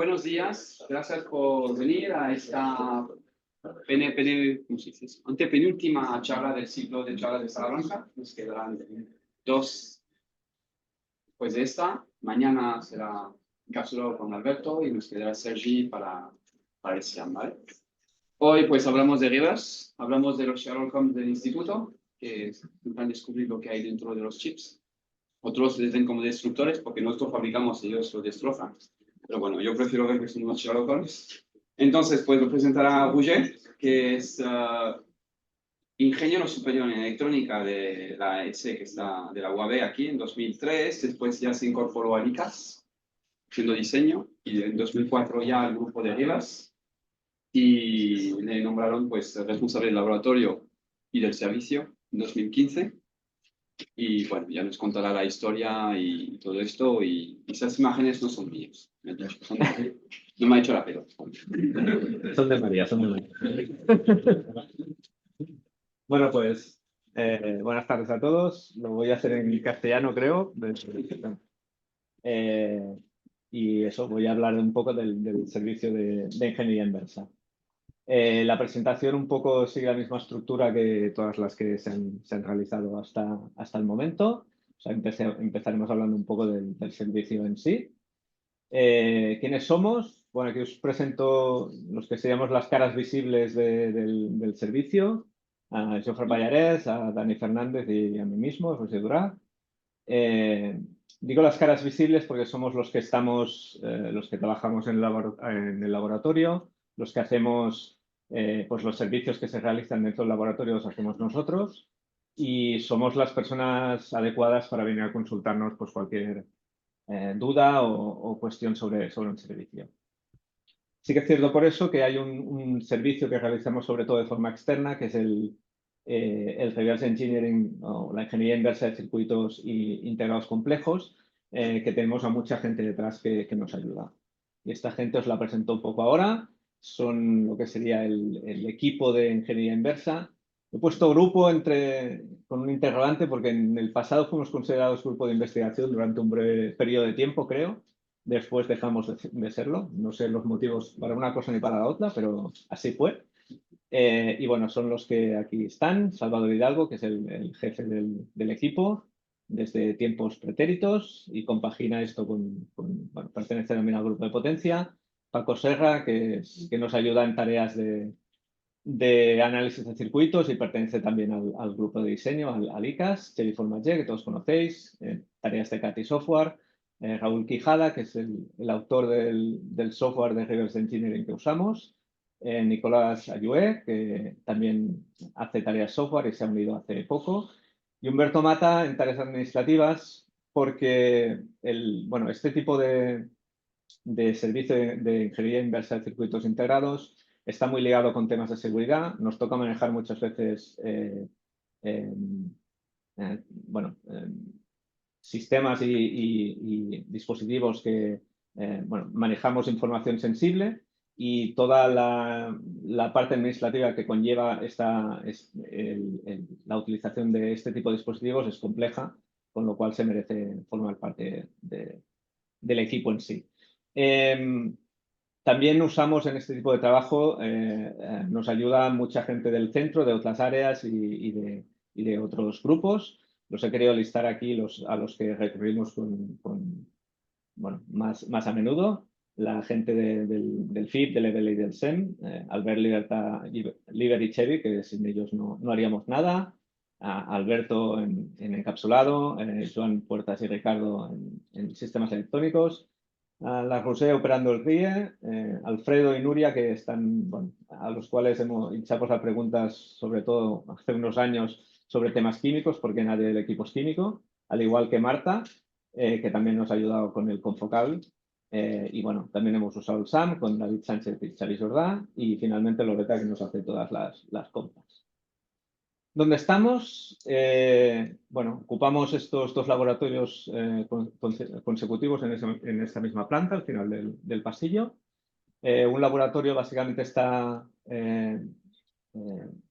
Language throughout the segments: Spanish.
Buenos días, gracias por venir a esta ¿cómo se dice eso? Antepenúltima charla del ciclo de charlas de Salamanca. Nos quedarán dos después de esta. Mañana será encapsulado con Alberto y nos quedará Sergi para el SIAM, ¿vale? Hoy pues hablamos de Rivers, hablamos de los Sherlock Holmes del instituto, que intentan descubrir lo que hay dentro de los chips. Otros les ven como destructores porque nosotros fabricamos y ellos lo destrozan. Pero bueno, yo prefiero ver que son unos Sherlock Holmes. Entonces, pues lo presentará Roger, que es ingeniero superior en electrónica de la ESE, que está de la UAB aquí en 2003. Después ya se incorporó a ICAS, haciendo diseño, y en 2004 ya al grupo de Rivas. Y le nombraron pues responsable del laboratorio y del servicio en 2015. Y bueno, ya nos contará la historia y todo esto. Y esas imágenes no son mías. No me ha hecho la pelota. Son de María, son de María. Bueno, pues buenas tardes a todos. Lo voy a hacer en castellano, creo. Y eso, voy a hablar un poco del servicio de ingeniería inversa. La presentación un poco sigue la misma estructura que todas las que se han realizado hasta el momento. O sea, empezaremos hablando un poco del servicio en sí. ¿Quiénes somos? Bueno, aquí os presento los que seríamos las caras visibles del servicio. A Jofre Pallarès, a Dani Fernández y a mí mismo, Roger Durà. Digo las caras visibles porque somos los que estamos, los que trabajamos en el laboratorio, los que hacemos pues los servicios que se realizan dentro del laboratorio los hacemos nosotros y somos las personas adecuadas para venir a consultarnos pues cualquier duda o cuestión sobre un servicio. Sí que es cierto por eso que hay un servicio que realizamos sobre todo de forma externa, que es el Reverse Engineering o la ingeniería inversa de circuitos integrados complejos, que tenemos a mucha gente detrás que nos ayuda. Y esta gente os la presento un poco ahora. Son lo que sería el equipo de ingeniería inversa. He puesto grupo con un interrogante porque en el pasado fuimos considerados grupo de investigación durante un breve periodo de tiempo, creo. Después dejamos de serlo. No sé los motivos para una cosa ni para la otra, pero así fue. Y bueno, son los que aquí están. Salvador Hidalgo, que es el jefe del equipo desde tiempos pretéritos y compagina esto bueno, pertenece también al grupo de potencia. Paco Serra, que nos ayuda en tareas de análisis de circuitos y pertenece también al grupo de diseño, al ICAS. Xavi Formatger, que todos conocéis, tareas de CATI Software. Raúl Quijada, que es el autor del software de Reverse Engineering que usamos. Nicolás Ayué, que también hace tareas software y se ha unido hace poco. Y Humberto Mata en tareas administrativas, porque bueno, este tipo de servicio de ingeniería inversa de circuitos integrados está muy ligado con temas de seguridad. Nos toca manejar muchas veces bueno, sistemas y dispositivos que bueno, manejamos información sensible y toda la parte administrativa que conlleva la utilización de este tipo de dispositivos es compleja, con lo cual se merece formar parte del equipo en sí. También usamos en este tipo de trabajo, nos ayuda mucha gente del centro, de otras áreas y de otros grupos. Los he querido listar aquí a los que recurrimos bueno, más a menudo. La gente del FIP, del EBL y del SEM, Albert, Liber y Chevy, que sin ellos no haríamos nada. Alberto en encapsulado, Joan Puertas y Ricardo en sistemas electrónicos. La Rosé operando el RIE, Alfredo y Nuria, que están, bueno, a los cuales hemos hinchado las preguntas, sobre todo hace unos años, sobre temas químicos, porque nadie del equipo es químico, al igual que Marta, que también nos ha ayudado con el Confocal. Y bueno, también hemos usado el SAM con David Sánchez y Xavi Jordà, y finalmente Loreta, que nos hace todas las compras. ¿Dónde estamos? Bueno, ocupamos estos dos laboratorios consecutivos en esta misma planta, al final del pasillo. Un laboratorio básicamente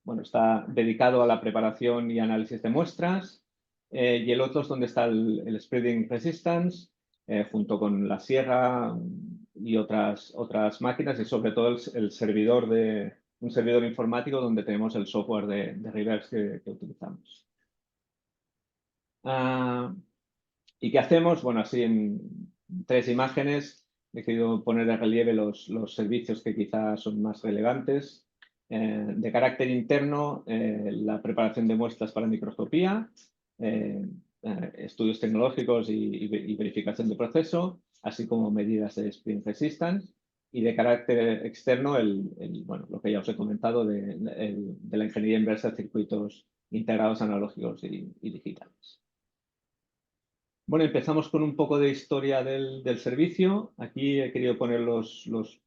bueno, está dedicado a la preparación y análisis de muestras, y el otro es donde está el Spreading Resistance, junto con la sierra, y otras máquinas, y sobre todo un servidor informático donde tenemos el software de reverse que utilizamos. ¿Y qué hacemos? Bueno, así en 3 imágenes he querido poner de relieve los servicios que quizás son más relevantes. De carácter interno, la preparación de muestras para microscopía, estudios tecnológicos y verificación de proceso, así como medidas de spin resistance. Y de carácter externo, bueno, lo que ya os he comentado de la ingeniería inversa de circuitos integrados analógicos y digitales. Bueno, empezamos con un poco de historia del servicio. Aquí he querido poner los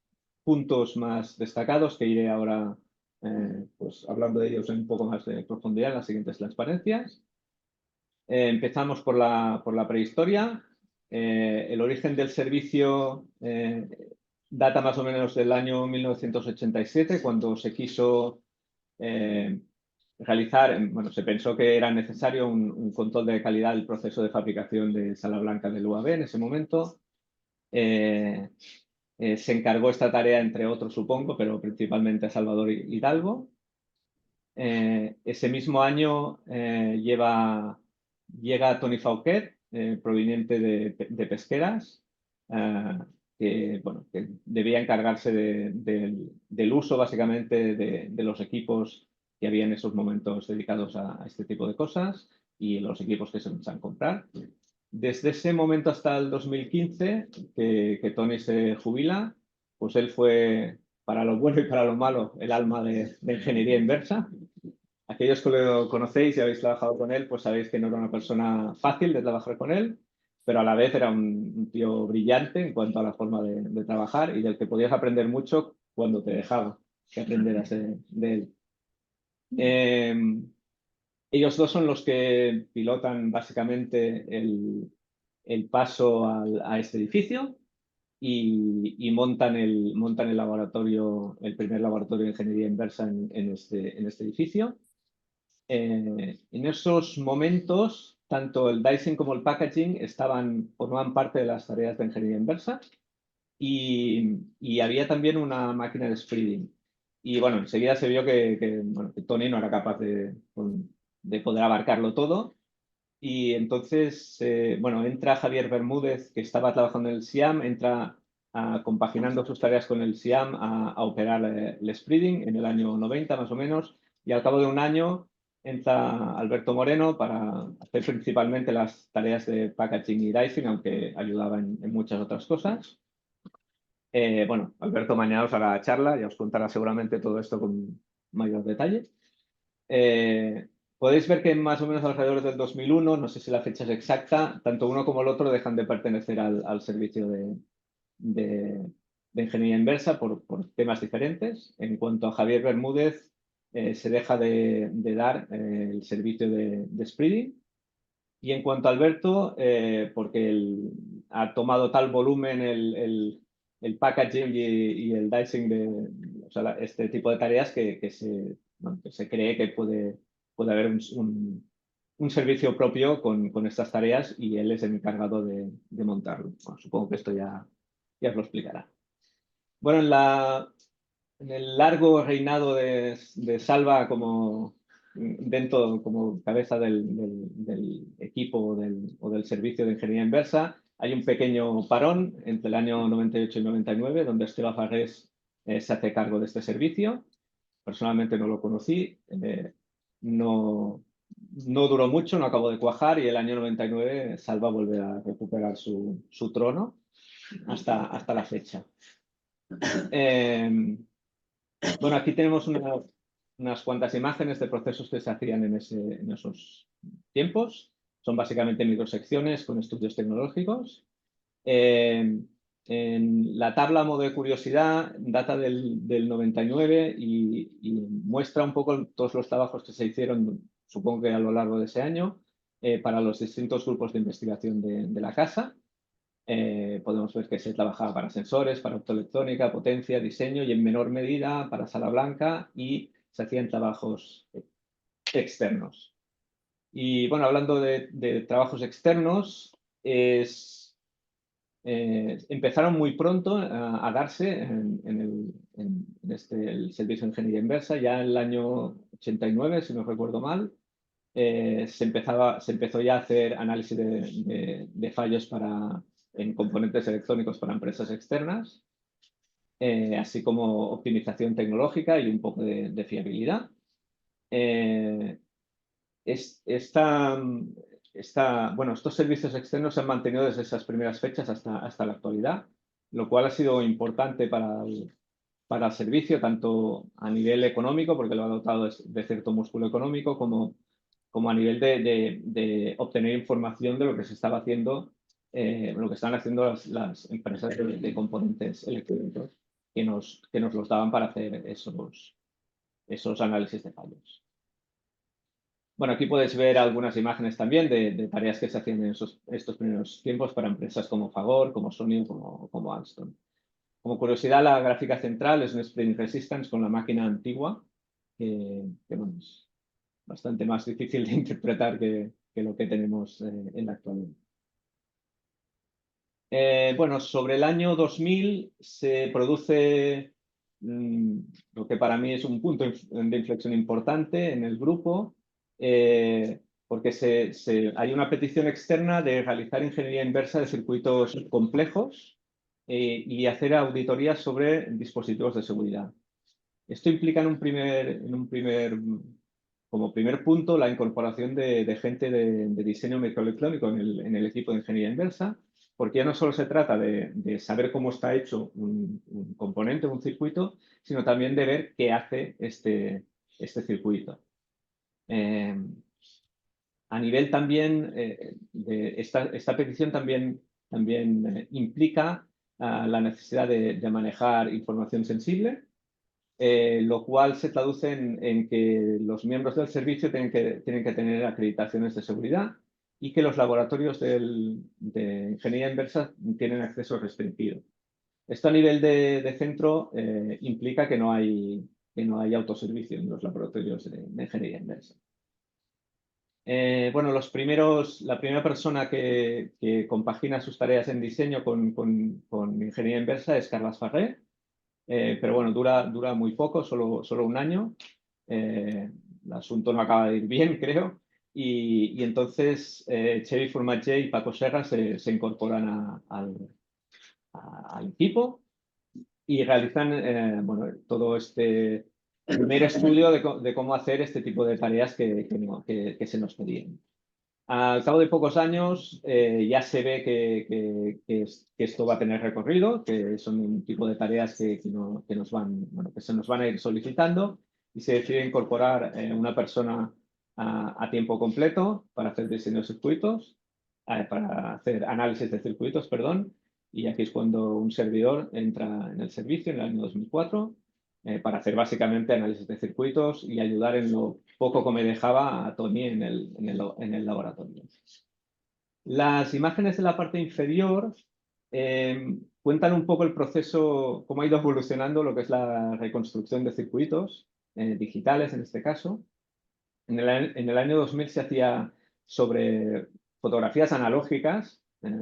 puntos más destacados que iré ahora pues, hablando de ellos en un poco más de profundidad en las siguientes transparencias. Empezamos por la prehistoria. El origen del servicio data más o menos del año 1987, cuando se quiso realizar, bueno, se pensó que era necesario un control de calidad del proceso de fabricación de sala blanca del UAB en ese momento. Se encargó esta tarea, entre otros, supongo, pero principalmente a Salvador Hidalgo. Ese mismo año llega Tony Fauquet, proveniente de Pesqueras, que, bueno, que debía encargarse del uso básicamente de los equipos que había en esos momentos dedicados a este tipo de cosas y los equipos que se pensaban comprar. Desde ese momento hasta el 2015, que Tony se jubila, pues él fue, para lo bueno y para lo malo, el alma de ingeniería inversa. Aquellos que lo conocéis y habéis trabajado con él, pues sabéis que no era una persona fácil de trabajar con él, pero a la vez era un tío brillante en cuanto a la forma de trabajar y del que podías aprender mucho cuando te dejaba que aprendieras de él. Ellos dos son los que pilotan básicamente el paso a este edificio y montan el laboratorio, el primer laboratorio de ingeniería inversa en este edificio. En esos momentos, tanto el dicing como el packaging formaban parte de las tareas de ingeniería inversa y había también una máquina de spreading. Y bueno, enseguida se vio que Tony no era capaz de poder abarcarlo todo. Y entonces, bueno, entra Javier Bermúdez, que estaba trabajando en el SIAM, entra compaginando sus tareas con el SIAM a operar el spreading en el año 90 más o menos. Y al cabo de un año entra Alberto Moreno para hacer principalmente las tareas de packaging y dicing, aunque ayudaba en muchas otras cosas. Bueno, Alberto mañana os hará charla y os contará seguramente todo esto con mayor detalle. Podéis ver que más o menos alrededor del 2001, no sé si la fecha es exacta, tanto uno como el otro dejan de pertenecer al servicio de ingeniería inversa por temas diferentes. En cuanto a Javier Bermúdez, se deja de dar el servicio de spreading. Y en cuanto a Alberto, porque ha tomado tal volumen el packaging y el dicing o sea, este tipo de tareas que se cree que puede haber un servicio propio con estas tareas y él es el encargado de montarlo. Bueno, supongo que esto ya os lo explicará. Bueno, en el largo reinado de Salva como cabeza del equipo o del servicio de ingeniería inversa, hay un pequeño parón entre el año 98 y 99, donde Esteba Farrés se hace cargo de este servicio. Personalmente no lo conocí, no duró mucho, no acabó de cuajar y el año 99 Salva vuelve a recuperar su trono hasta la fecha. Bueno, aquí tenemos unas cuantas imágenes de procesos que se hacían en esos tiempos. Son básicamente microsecciones con estudios tecnológicos. En la tabla a modo de curiosidad data del 99 y muestra un poco todos los trabajos que se hicieron, supongo que a lo largo de ese año, para los distintos grupos de investigación de la casa. Podemos ver que se trabajaba para sensores, para optoelectrónica, potencia, diseño y en menor medida para sala blanca y se hacían trabajos externos. Y bueno, hablando de trabajos externos, empezaron muy pronto a darse en el servicio de ingeniería inversa. Ya en el año 89, si no recuerdo mal, se empezó ya a hacer análisis de fallos en componentes electrónicos para empresas externas, así como optimización tecnológica y un poco de fiabilidad. Bueno, estos servicios externos se han mantenido desde esas primeras fechas hasta la actualidad, lo cual ha sido importante para el servicio, tanto a nivel económico, porque lo ha dotado de cierto músculo económico, como a nivel de obtener información de lo que se estaba haciendo, lo que están haciendo las empresas de componentes electrónicos que nos los daban para hacer esos análisis de fallos. Bueno, aquí puedes ver algunas imágenes también de tareas que se hacían en estos primeros tiempos para empresas como Fagor, como Sony o como Alstom. Como curiosidad, la gráfica central es un Spring Resistance con la máquina antigua, que bueno, es bastante más difícil de interpretar que lo que tenemos en la actualidad. Bueno, sobre el año 2000 se produce lo que para mí es un punto de inflexión importante en el grupo, porque hay una petición externa de realizar ingeniería inversa de circuitos complejos y hacer auditorías sobre dispositivos de seguridad. Esto implica como primer punto la incorporación de gente de diseño microelectrónico en el equipo de ingeniería inversa, porque ya no solo se trata de saber cómo está hecho un componente, un circuito, sino también de ver qué hace este circuito. A nivel también, esta petición también implica la necesidad de manejar información sensible, lo cual se traduce en que los miembros del servicio tienen que tener acreditaciones de seguridad y que los laboratorios de ingeniería inversa tienen acceso restringido. Esto a nivel de centro implica que no hay autoservicio en los laboratorios de ingeniería inversa. Bueno, la primera persona que compagina sus tareas en diseño con ingeniería inversa es Carles Ferrer, pero bueno, dura muy poco, solo un año. El asunto no acaba de ir bien, creo. Y entonces Xavi Formatger y Paco Serra se incorporan al equipo y realizan bueno, todo este primer estudio de cómo hacer este tipo de tareas que se nos pedían. Al cabo de pocos años ya se ve que esto va a tener recorrido, que son un tipo de tareas que se nos van a ir solicitando y se decide incorporar una persona a tiempo completo para hacer diseño de circuitos, para hacer análisis de circuitos, perdón, y aquí es cuando un servidor entra en el servicio en el año 2004 para hacer básicamente análisis de circuitos y ayudar en lo poco que me dejaba a Tony en el laboratorio. Las imágenes de la parte inferior cuentan un poco el proceso, cómo ha ido evolucionando lo que es la reconstrucción de circuitos digitales en este caso. En el año 2000 se hacía sobre fotografías analógicas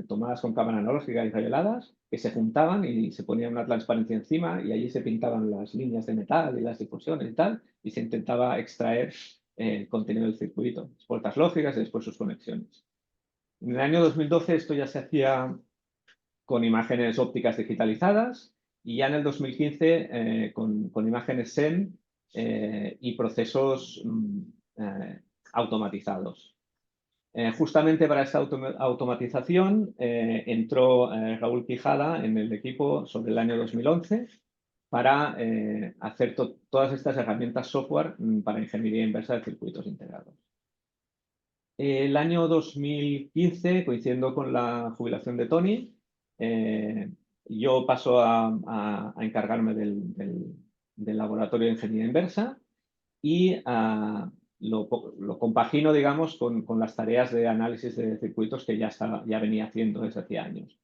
tomadas con cámara analógica y reveladas, que se juntaban y se ponía una transparencia encima y allí se pintaban las líneas de metal y las difusiones y tal, y se intentaba extraer el contenido del circuito, las puertas lógicas y después sus conexiones. En el año 2012 esto ya se hacía con imágenes ópticas digitalizadas y ya en el 2015 con imágenes SEM y procesos automatizados. Justamente para esta automatización entró Raúl Quijada en el equipo sobre el año 2011 para hacer todas estas herramientas software para ingeniería inversa de circuitos integrados. El año 2015, coincidiendo con la jubilación de Tony, yo paso a encargarme del laboratorio de ingeniería inversa y lo compagino, digamos, con las tareas de análisis de circuitos que ya venía haciendo desde hacía años.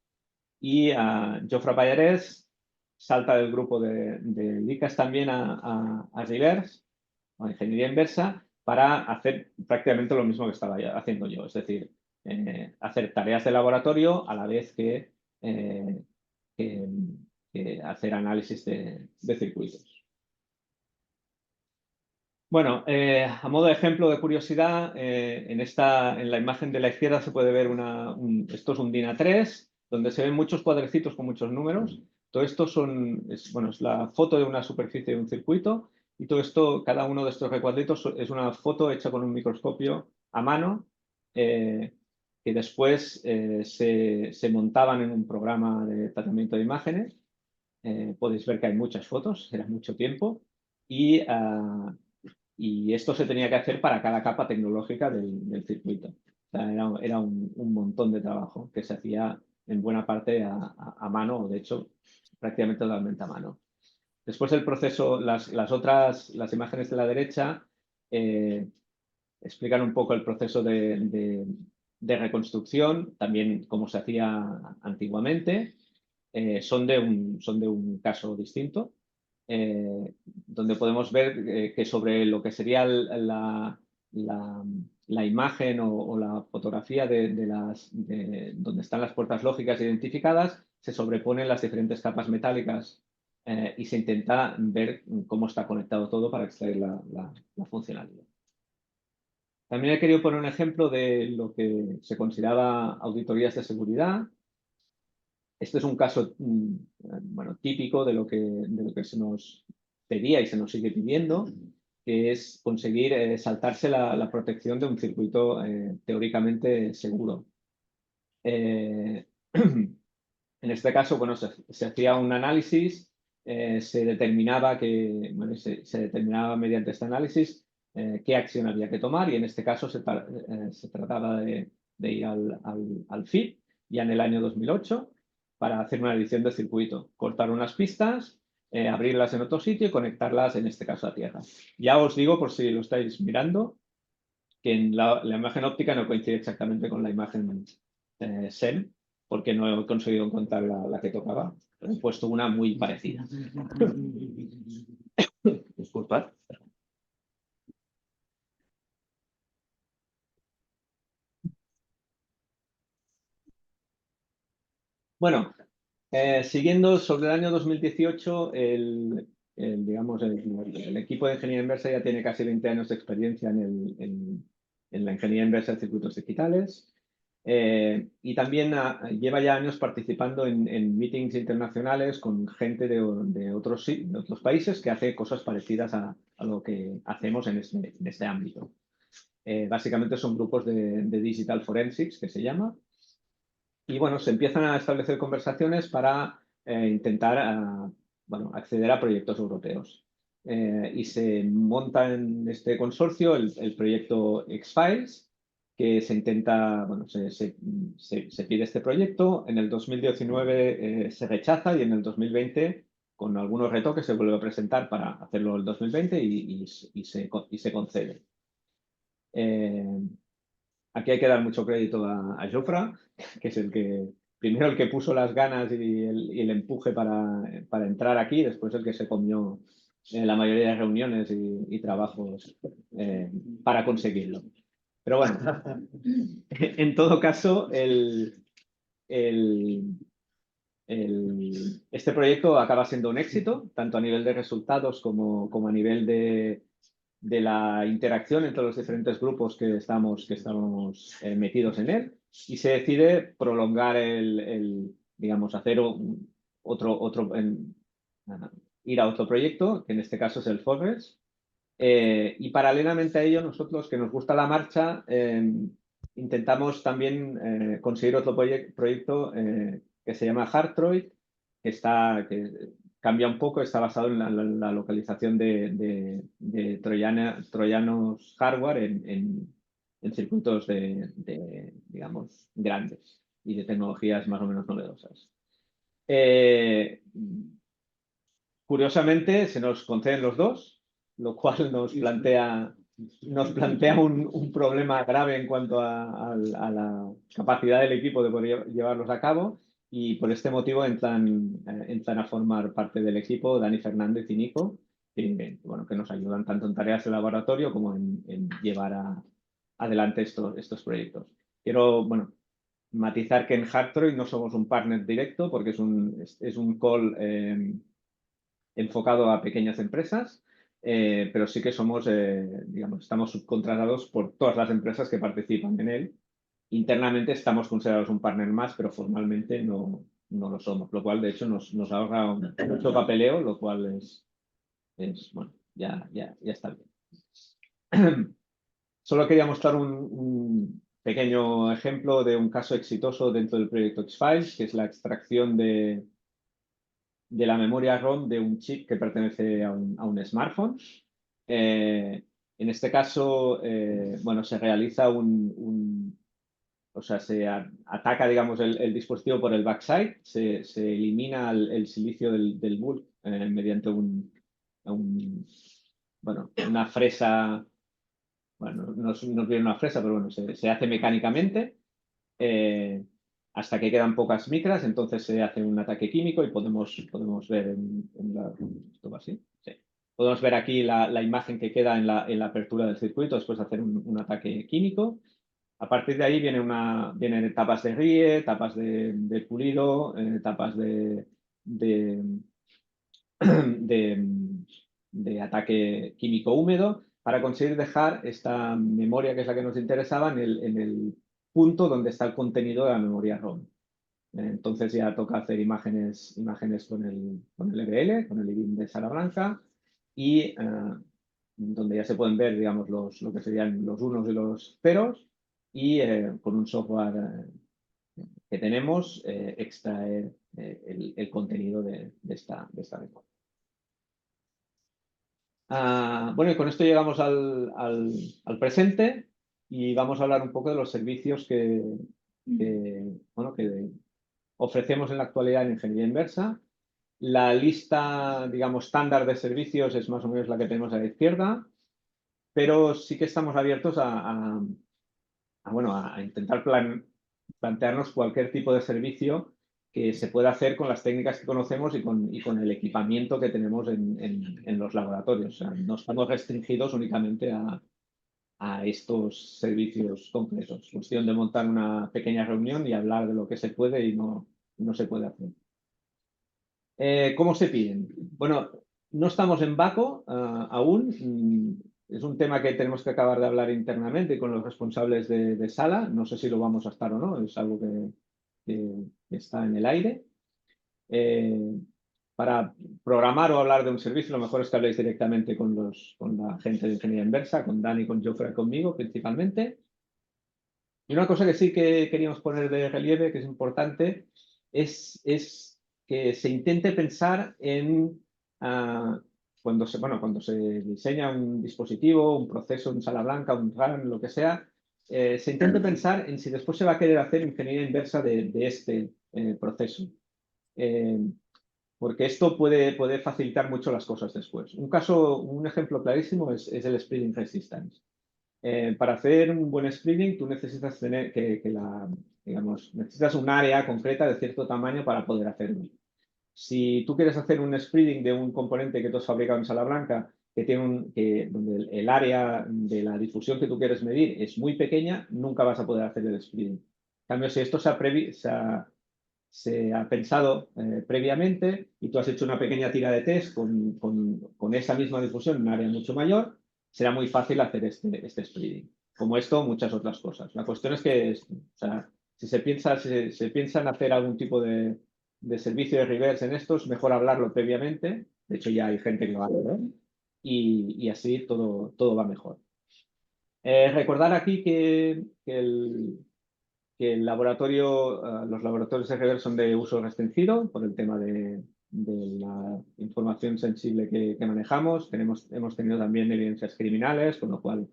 Y Jofre Pallarès salta del grupo de ICAS también a Reverse, a ingeniería inversa, para hacer prácticamente lo mismo que estaba haciendo yo, es decir, hacer tareas de laboratorio a la vez que que hacer análisis de circuitos. Bueno, a modo de ejemplo de curiosidad, en la imagen de la izquierda se puede ver esto es un DIN A3, donde se ven muchos cuadrecitos con muchos números. Todo esto es la foto de una superficie de un circuito, y todo esto, cada uno de estos recuadritos es una foto hecha con un microscopio a mano, que después se montaban en un programa de tratamiento de imágenes. Podéis ver que hay muchas fotos, era mucho tiempo, y esto se tenía que hacer para cada capa tecnológica del circuito. O sea, era un montón de trabajo que se hacía en buena parte a mano, o de hecho prácticamente totalmente a mano. Después del proceso, las imágenes de la derecha explican un poco el proceso de reconstrucción, también cómo se hacía antiguamente. Son de un caso distinto, donde podemos ver que sobre lo que sería la imagen o la fotografía de donde están las puertas lógicas identificadas, se sobreponen las diferentes capas metálicas, y se intenta ver cómo está conectado todo para extraer la funcionalidad. También he querido poner un ejemplo de lo que se consideraba auditorías de seguridad. Este es un caso típico de lo que se nos pedía y se nos sigue pidiendo, que es conseguir saltarse la protección de un circuito teóricamente seguro. En este caso, bueno, se hacía un análisis, se determinaba mediante este análisis qué acción había que tomar, y en este caso se trataba de ir al FIP ya en el año 2008 para hacer una edición de circuito, cortar unas pistas, abrirlas en otro sitio y conectarlas, en este caso, a tierra. Ya os digo, por si lo estáis mirando, que en la imagen óptica no coincide exactamente con la imagen SEM, porque no he conseguido encontrar la que tocaba. He puesto una muy parecida. Disculpad. Bueno, siguiendo sobre el año 2018, digamos, el equipo de ingeniería inversa ya tiene casi 20 años de experiencia en la ingeniería inversa de circuitos digitales, y también lleva ya años participando en meetings internacionales con gente de otros países que hace cosas parecidas a lo que hacemos en este ámbito. Básicamente son grupos de Digital Forensics, que se llama. Y bueno, se empiezan a establecer conversaciones para intentar acceder a proyectos europeos. Y se monta en este consorcio el proyecto X-Files, que se intenta, se pide este proyecto. En el 2019 se rechaza, y en el 2020, con algunos retoques, se vuelve a presentar para hacerlo el 2020 y se concede. Aquí hay que dar mucho crédito a Jofre, que es el que puso las ganas y el empuje para entrar aquí, después el que se comió la mayoría de reuniones y trabajos para conseguirlo. Pero bueno, en todo caso, este proyecto acaba siendo un éxito, tanto a nivel de resultados como a nivel de la interacción entre los diferentes grupos que estamos metidos en él, y se decide prolongar digamos, hacer ir a otro proyecto, que en este caso es el Forest. Y paralelamente a ello, nosotros, que nos gusta la marcha, intentamos también conseguir otro proyecto que se llama Hartroid, que cambia un poco, está basado en la localización de troyanos hardware en circuitos digamos, grandes y de tecnologías más o menos novedosas. Curiosamente, se nos conceden los dos, lo cual nos plantea un problema grave en cuanto a la capacidad del equipo de poder llevarlos a cabo, y por este motivo entran a formar parte del equipo Dani Fernández y Nico, que nos ayudan tanto en tareas de laboratorio como en llevar adelante estos proyectos. Quiero matizar que en Hardtroy no somos un partner directo porque es un call enfocado a pequeñas empresas, pero sí que somos, digamos, estamos subcontratados por todas las empresas que participan en él. Internamente estamos considerados un partner más, pero formalmente no lo somos, lo cual de hecho nos ahorra mucho papeleo, lo cual bueno, ya está bien. Solo quería mostrar un pequeño ejemplo de un caso exitoso dentro del proyecto X-Files, que es la extracción de la memoria ROM de un chip que pertenece a un smartphone. En este caso, bueno, se realiza o sea, se ataca, digamos, el dispositivo por el backside, se elimina el silicio del bulk mediante bueno, una fresa, bueno, no es bien una fresa, pero bueno, se hace mecánicamente hasta que quedan pocas micras, entonces se hace un ataque químico y podemos ver esto va así, sí. Podemos ver aquí la imagen que queda en la apertura del circuito después de hacer un ataque químico. A partir de ahí vienen etapas de RIE, etapas de pulido, etapas de, de ataque químico húmedo para conseguir dejar esta memoria, que es la que nos interesaba, en el punto donde está el contenido de la memoria ROM. Entonces ya toca hacer imágenes con el EBL, con el IBIM de sala blanca, y donde ya se pueden ver, digamos, lo que serían los unos y los ceros, y con un software que tenemos, extraer el contenido de esta memoria. Bueno, y con esto llegamos al presente y vamos a hablar un poco de los servicios que ofrecemos en la actualidad en ingeniería inversa. La lista, digamos, estándar de servicios es más o menos la que tenemos a la izquierda, pero sí que estamos abiertos a intentar plantearnos cualquier tipo de servicio que se pueda hacer con las técnicas que conocemos y con el equipamiento que tenemos en los laboratorios. O sea, no estamos restringidos únicamente a estos servicios concretos. Cuestión de montar una pequeña reunión y hablar de lo que se puede y no se puede hacer. ¿Cómo se piden? Bueno, no estamos en Baco aún. Es un tema que tenemos que acabar de hablar internamente con los responsables de sala. No sé si lo vamos a estar o no. Es algo que está en el aire. Para programar o hablar de un servicio, lo mejor es que habléis directamente con la gente de ingeniería inversa, con Dani, con Jofre, conmigo principalmente. Y una cosa que sí que queríamos poner de relieve, que es importante, es que se intente pensar en cuando se diseña un dispositivo, un proceso, un sala blanca, un RAN, lo que sea, se intente pensar en si después se va a querer hacer ingeniería inversa de este proceso. Porque esto puede facilitar mucho las cosas después. Un ejemplo clarísimo es el spreading resistance. Para hacer un buen spreading, tú necesitas tener necesitas un área concreta de cierto tamaño para poder hacerlo. Si tú quieres hacer un spreading de un componente que tú has fabricado en sala blanca, donde el área de la difusión que tú quieres medir es muy pequeña, nunca vas a poder hacer el spreading. En cambio, si esto se ha pensado previamente y tú has hecho una pequeña tira de test con esa misma difusión en un área mucho mayor, será muy fácil hacer este spreading. Como esto, muchas otras cosas. La cuestión es que, si se piensa en hacer algún tipo de servicio de reverse en esto, es mejor hablarlo previamente. De hecho, ya hay gente que lo hace, y así todo va mejor. Recordar aquí que los laboratorios de reverse son de uso restringido por el tema de la información sensible que manejamos. Hemos tenido también evidencias criminales, con lo cual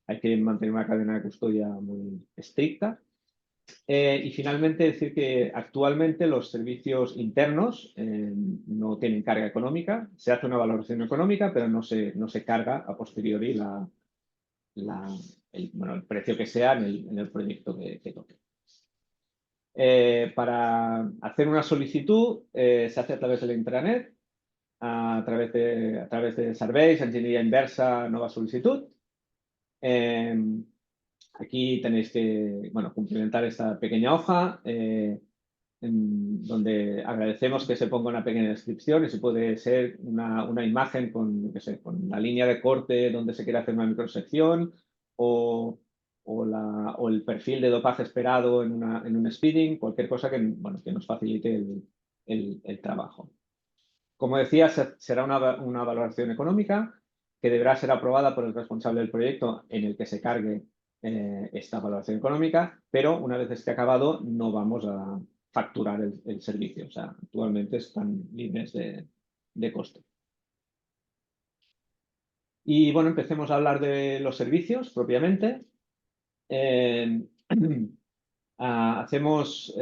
hay que mantener una cadena de custodia muy estricta. Y finalmente decir que actualmente los servicios internos no tienen carga económica. Se hace una valoración económica, pero no se carga a posteriori el precio que sea en el proyecto que toque. Para hacer una solicitud se hace a través de la intranet, a través de Surveys, Ingeniería Inversa, Nueva Solicitud. Aquí tenéis que, bueno, cumplimentar esta pequeña hoja, donde agradecemos que se ponga una pequeña descripción y si puede ser una imagen con, qué sé, con la línea de corte donde se quiere hacer una microsección o el perfil de dopaje esperado en un speeding, cualquier cosa que, bueno, que nos facilite el trabajo. Como decía, será una valoración económica que deberá ser aprobada por el responsable del proyecto en el que se cargue esta valoración económica, pero una vez esté acabado no vamos a facturar el servicio. O sea, actualmente están libres de coste. Y bueno, empecemos a hablar de los servicios propiamente. Hacemos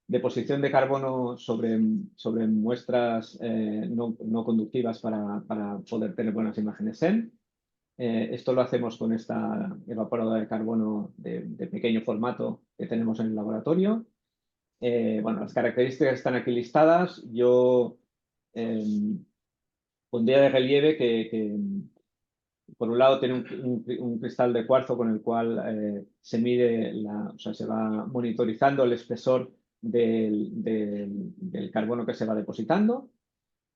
deposición de carbono sobre muestras no conductivas para poder tener buenas imágenes SEM. Esto lo hacemos con esta evaporadora de carbono de pequeño formato que tenemos en el laboratorio. Bueno, las características están aquí listadas. Yo pondría de relieve que por un lado tiene un cristal de cuarzo con el cual se mide, o sea, se va monitorizando el espesor del carbono que se va depositando.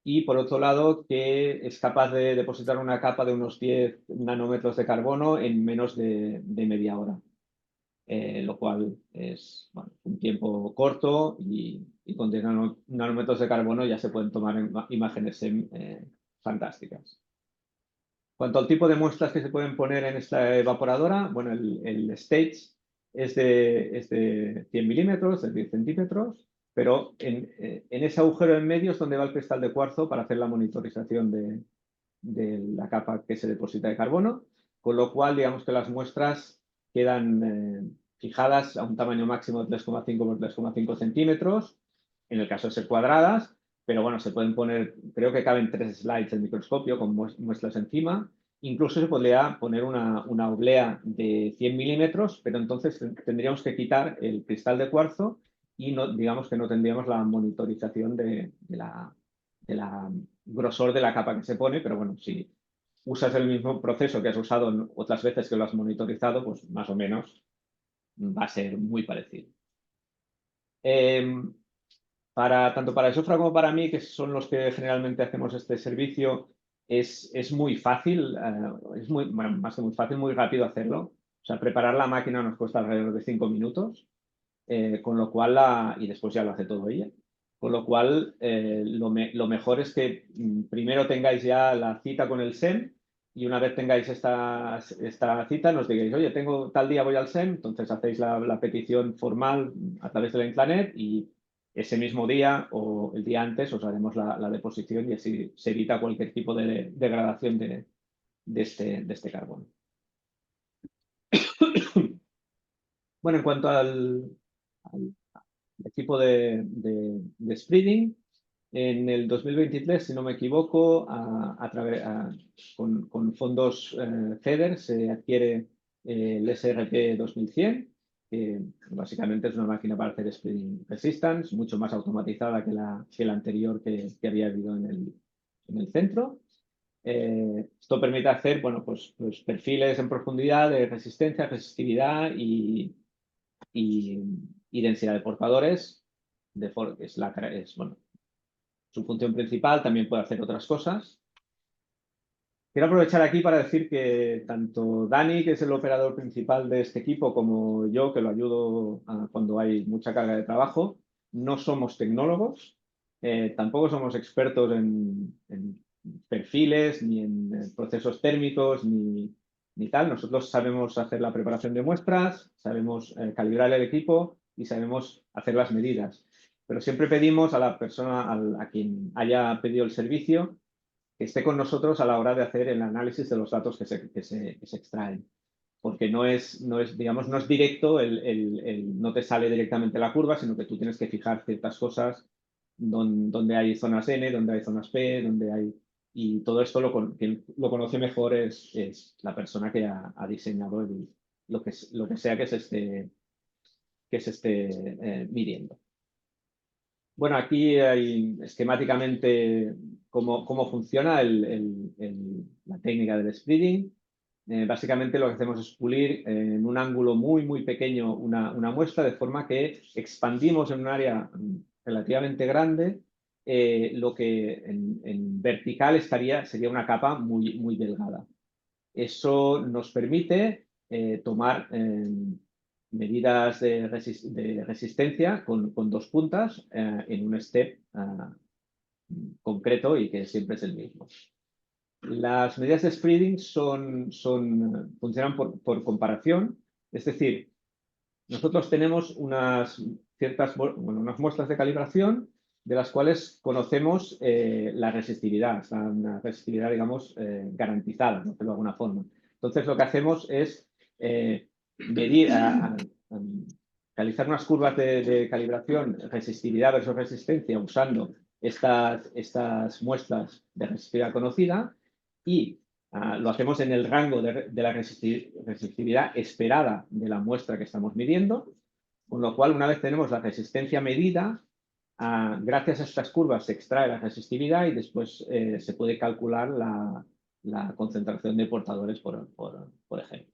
Y por otro lado, que es capaz de depositar una capa de unos 10 nanómetros de carbono en menos de media hora. Lo cual es, bueno, un tiempo corto y con 10 nanómetros de carbono ya se pueden tomar imágenes fantásticas. Cuanto al tipo de muestras que se pueden poner en esta evaporadora, bueno, el stage es de 100 milímetros, de 10 centímetros, pero en ese agujero en medio es donde va el cristal de cuarzo para hacer la monitorización de la capa que se deposita de carbono, con lo cual digamos que las muestras quedan fijadas a un tamaño máximo de 3,5 por 3,5 centímetros, en el caso de ser cuadradas, pero bueno, se pueden poner, creo que caben 3 slides del microscopio con muestras encima. Incluso se podría poner una oblea de 100 milímetros, pero entonces tendríamos que quitar el cristal de cuarzo y no, digamos que no tendríamos la monitorización de la grosor de la capa que se pone, pero bueno, si usas el mismo proceso que has usado otras veces que lo has monitorizado, pues más o menos va a ser muy parecido. Tanto para Sofra como para mí, que son los que generalmente hacemos este servicio, es muy fácil, bueno, más que muy fácil, muy rápido hacerlo. O sea, preparar la máquina nos cuesta alrededor de 5 minutos, con lo cual, y después ya lo hace todo ella. Con lo cual, lo mejor es que primero tengáis ya la cita con el SEM y una vez tengáis esta cita nos digáis, oye, tengo tal día voy al SEM, entonces hacéis la petición formal a través de la intranet y ese mismo día o el día antes os haremos la deposición y así se evita cualquier tipo de degradación de este carbono. Bueno, en cuanto al equipo de spreading, en el 2023, si no me equivoco, con fondos FEDER se adquiere el SRT 2100, que básicamente es una máquina para hacer spreading resistance, mucho más automatizada que la anterior que había habido en el centro. Esto permite hacer, bueno, pues perfiles en profundidad de resistencia, resistividad y densidad de portadores, bueno, su función principal, también puede hacer otras cosas. Quiero aprovechar aquí para decir que tanto Dani, que es el operador principal de este equipo, como yo, que lo ayudo cuando hay mucha carga de trabajo, no somos tecnólogos, tampoco somos expertos en perfiles, ni en procesos térmicos, ni tal. Nosotros sabemos hacer la preparación de muestras, sabemos calibrar el equipo y sabemos hacer las medidas. Pero siempre pedimos a la persona a quien haya pedido el servicio que esté con nosotros a la hora de hacer el análisis de los datos que se extraen. Porque digamos, no es directo, no te sale directamente la curva, sino que tú tienes que fijar ciertas cosas donde hay zonas N, donde hay zonas P, donde hay... Y todo esto quien lo conoce mejor es la persona que ha diseñado lo que sea que se esté midiendo. Bueno, aquí hay esquemáticamente cómo funciona la técnica del spreading. básicamente lo que hacemos es pulir en un ángulo muy pequeño una muestra, de forma que expandimos en un área relativamente grande lo que en vertical sería una capa muy delgada. Eso nos permite tomar medidas de resistencia con 2 puntas en un step concreto y que siempre es el mismo. Las medidas de spreading funcionan por comparación, es decir, nosotros tenemos unas muestras de calibración de las cuales conocemos la resistividad, una resistividad, digamos, garantizada, por decirlo de alguna forma. Entonces, lo que hacemos es medir, realizar unas curvas de calibración, resistividad versus resistencia, usando estas muestras de resistividad conocida, y lo hacemos en el rango de la resistividad esperada de la muestra que estamos midiendo, con lo cual, una vez tenemos la resistencia medida, gracias a estas curvas se extrae la resistividad y después se puede calcular la concentración de portadores, por ejemplo.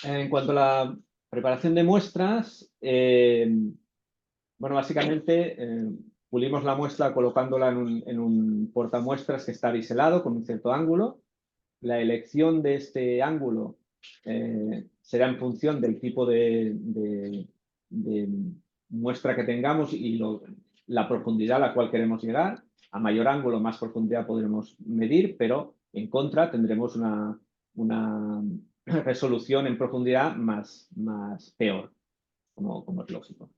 En cuanto a la preparación de muestras, bueno, básicamente pulimos la muestra colocándola en un portamuestras que está biselado con un cierto ángulo. La elección de este ángulo será en función del tipo de muestra que tengamos y la profundidad a la cual queremos llegar. A mayor ángulo, más profundidad podremos medir, pero en contra tendremos una resolución en profundidad más peor, como es lógico.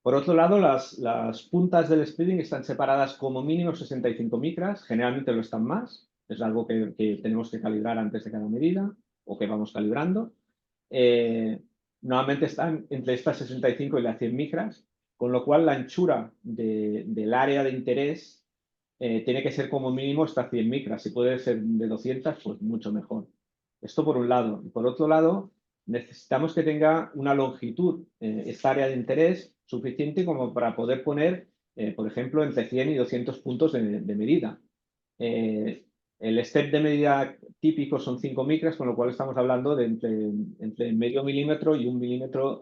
Por otro lado, las puntas del spreading están separadas como mínimo 65 micras, generalmente lo están más, es algo que tenemos que calibrar antes de cada medida o que vamos calibrando. Normalmente están entre estas 65 y las 100 micras, con lo cual la anchura del área de interés tiene que ser como mínimo hasta 100 micras. Si puede ser de 200, pues mucho mejor. Esto por un lado. Y por otro lado, necesitamos que tenga una longitud, esta área de interés, suficiente como para poder poner, por ejemplo, entre 100 y 200 puntos de medida. El step de medida típico son 5 micras, con lo cual estamos hablando de entre medio milímetro y 1 milímetro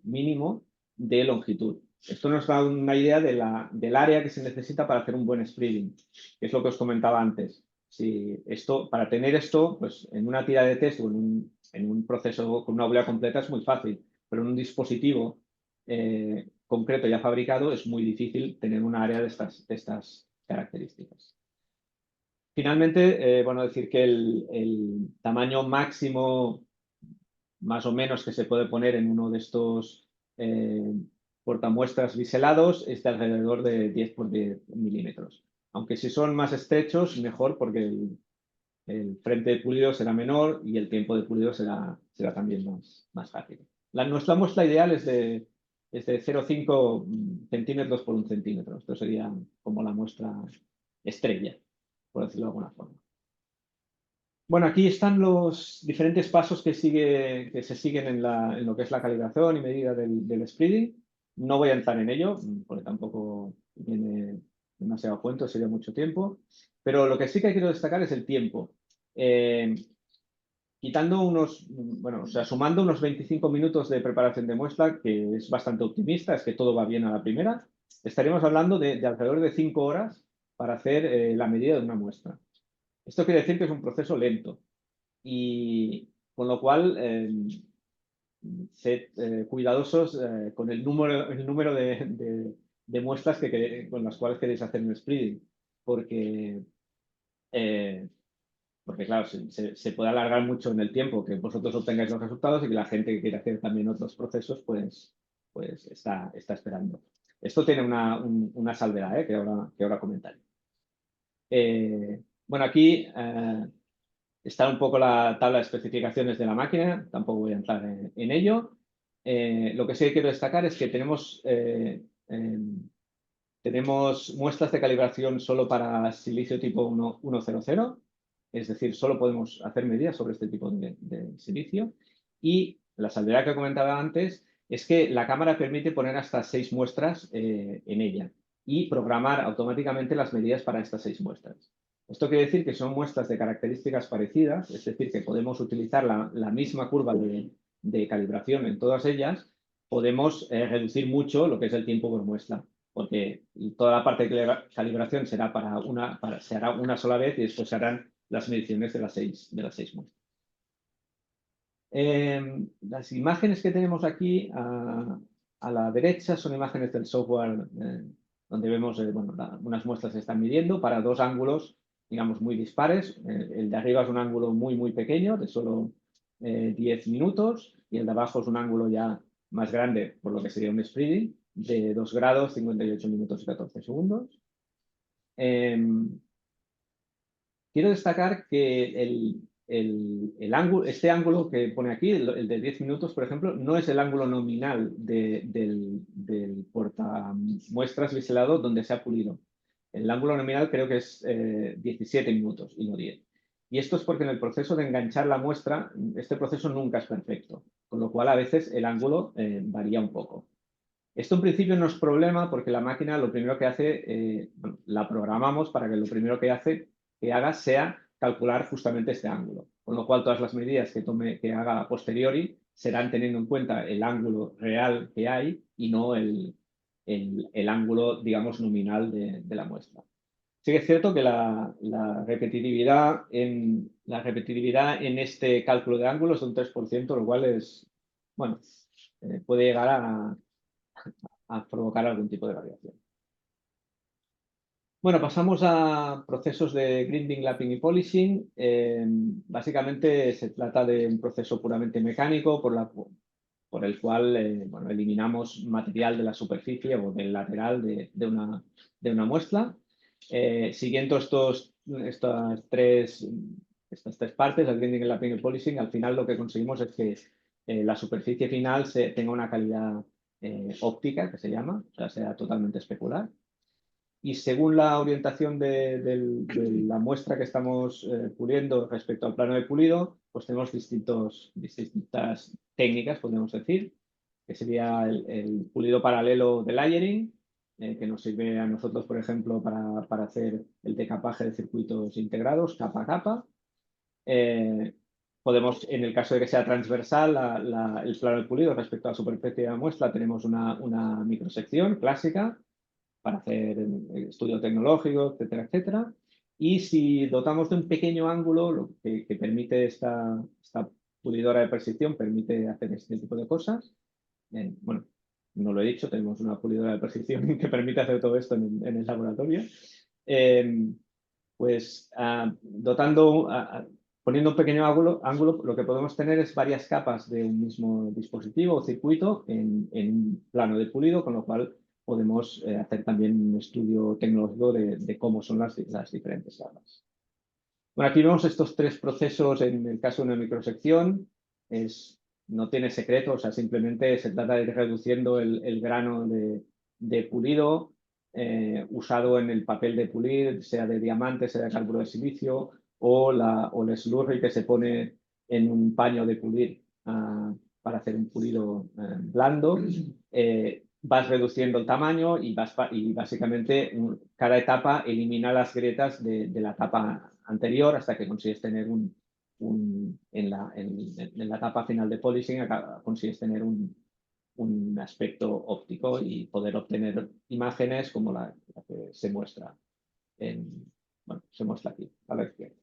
mínimo de longitud. Esto nos da una idea del área que se necesita para hacer un buen spreading, que es lo que os comentaba antes. Para tener esto, pues en una tira de test o en un proceso con una bola completa es muy fácil, pero en un dispositivo concreto ya fabricado es muy difícil tener un área de estas características. Finalmente, bueno, decir que el tamaño máximo, más o menos, que se puede poner en uno de estos portamuestras biselados es de alrededor de 10 por 10 milímetros. Aunque si son más estrechos, mejor, porque el frente de pulido será menor y el tiempo de pulido será también más rápido. Nuestra muestra ideal es de 0,5 centímetros por 1 centímetro. Esto sería como la muestra estrella, por decirlo de alguna forma. Bueno, aquí están los diferentes pasos que se siguen en lo que es la calibración y medida del spreading. No voy a entrar en ello, porque tampoco viene demasiado a cuento, sería mucho tiempo. Pero lo que sí que quiero destacar es el tiempo. Sumando unos 25 minutos de preparación de muestra, que es bastante optimista, es que todo va bien a la primera, estaríamos hablando de alrededor de 5 horas para hacer la medida de una muestra. Esto quiere decir que es un proceso lento y con lo cual sed cuidadosos con el número de muestras con las cuales queréis hacer un spreading, porque claro, se puede alargar mucho en el tiempo que vosotros obtengáis los resultados y que la gente que quiere hacer también otros procesos pues está esperando. Esto tiene una salvedad que ahora comentaré. Bueno, aquí está un poco la tabla de especificaciones de la máquina, tampoco voy a entrar en ello. Lo que sí quiero destacar es que tenemos muestras de calibración solo para silicio tipo 100, es decir, solo podemos hacer medidas sobre este tipo de silicio. Y la salvedad que comentaba antes es que la cámara permite poner hasta 6 muestras en ella y programar automáticamente las medidas para estas 6 muestras. Esto quiere decir que son muestras de características parecidas, es decir, que podemos utilizar la misma curva de calibración en todas ellas, podemos reducir mucho lo que es el tiempo por muestra, porque toda la parte de calibración será se hará una sola vez y después se harán las mediciones de las seis muestras. Las imágenes que tenemos aquí a la derecha son imágenes del software donde vemos unas muestras se están midiendo para dos ángulos, digamos, muy dispares. El de arriba es un ángulo muy pequeño, de solo 10 minutos, y el de abajo es un ángulo ya más grande, por lo que sería un spreading, de 2 grados, 58 minutos y 14 segundos. Quiero destacar que este ángulo que pone aquí, el de 10 minutos, por ejemplo, no es el ángulo nominal del portamuestras biselado donde se ha pulido. El ángulo nominal creo que es 17 minutos y no 10. Y esto es porque en el proceso de enganchar la muestra, este proceso nunca es perfecto, con lo cual a veces el ángulo varía un poco. Esto en principio no es problema porque la máquina lo primero que hace, la programamos para que lo primero que haga sea calcular justamente este ángulo. Con lo cual todas las medidas que haga a posteriori serán teniendo en cuenta el ángulo real que hay y no el ángulo, digamos, nominal de la muestra. Sí que es cierto que la repetitividad en este cálculo de ángulos es de un 3%, lo cual es, bueno, puede llegar a provocar algún tipo de variación. Bueno, pasamos a procesos de grinding, lapping y polishing. Básicamente se trata de un proceso puramente mecánico por el cual eliminamos material de la superficie o del lateral de una muestra. Siguiendo estas tres partes, el grinding, el lapping y el polishing, al final lo que conseguimos es que la superficie final tenga una calidad óptica, que se llama, o sea, sea totalmente especular. Y según la orientación de la muestra que estamos puliendo respecto al plano de pulido, pues tenemos distintas técnicas, podemos decir, que sería el pulido paralelo de layering, que nos sirve a nosotros, por ejemplo, para hacer el decapaje de circuitos integrados, capa a capa. Podemos, en el caso de que sea transversal, el plano de pulido respecto a la superficie de la muestra, tenemos una microsección clásica para hacer estudio tecnológico, etcétera, etcétera. Y si dotamos de un pequeño ángulo, lo que permite esta pulidora de precisión, permite hacer este tipo de cosas. Bueno, no lo he dicho, tenemos una pulidora de precisión que permite hacer todo esto en el laboratorio. Pues poniendo un pequeño ángulo, lo que podemos tener es varias capas de un mismo dispositivo o circuito en un plano de pulido, con lo cual podemos hacer también un estudio tecnológico de cómo son las diferentes capas. Bueno, aquí vemos estos tres procesos en el caso de una microsección. No tiene secreto, o sea, simplemente se trata de ir reduciendo el grano de pulido usado en el papel de pulir, sea de diamante, sea de carburo de silicio, o el slurry que se pone en un paño de pulir para hacer un pulido blando. Vas reduciendo el tamaño y básicamente cada etapa elimina las grietas de la etapa anterior hasta que consigues tener en la etapa final de polishing consigues tener un aspecto óptico y poder obtener imágenes como la que se muestra aquí a la izquierda.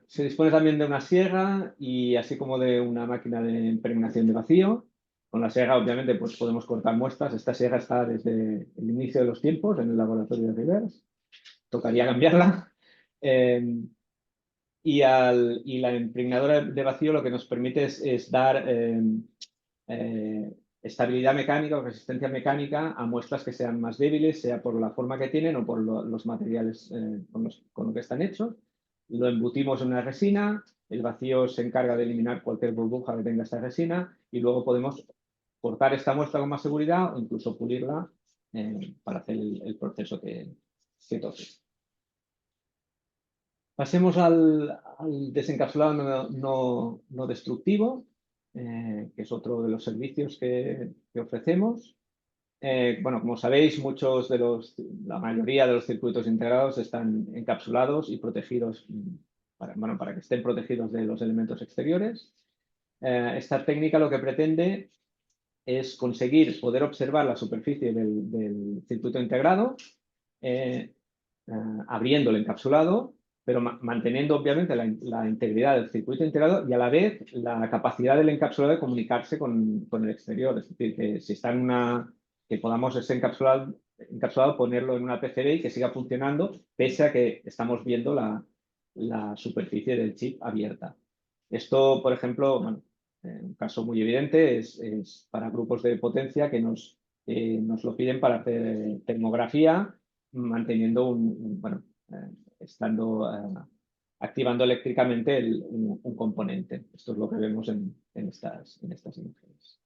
Se dispone también de una sierra y así como de una máquina de impregnación de vacío. Con la sierra, obviamente, pues podemos cortar muestras. Esta sierra está desde el inicio de los tiempos en el laboratorio de Rivers. Tocaría cambiarla. Y la impregnadora de vacío lo que nos permite es dar estabilidad mecánica o resistencia mecánica a muestras que sean más débiles, sea por la forma que tienen o por los materiales con lo que están hechos. Lo embutimos en una resina, el vacío se encarga de eliminar cualquier burbuja que tenga esta resina y luego podemos cortar esta muestra con más seguridad o incluso pulirla para hacer el proceso que toque. Pasemos al desencapsulado no destructivo, que es otro de los servicios que ofrecemos. Bueno, como sabéis, la mayoría de los circuitos integrados están encapsulados y protegidos para que estén protegidos de los elementos exteriores. Esta técnica lo que pretende es conseguir poder observar la superficie del circuito integrado, abriendo el encapsulado, pero manteniendo obviamente la integridad del circuito integrado y a la vez la capacidad del encapsulado de comunicarse con el exterior. Es decir, que si está que podamos ese encapsulado ponerlo en una PCB y que siga funcionando pese a que estamos viendo la superficie del chip abierta. Esto, por ejemplo, bueno, un caso muy evidente es para grupos de potencia que nos lo piden para hacer termografía, manteniendo activando eléctricamente un componente. Esto es lo que vemos en estas imágenes.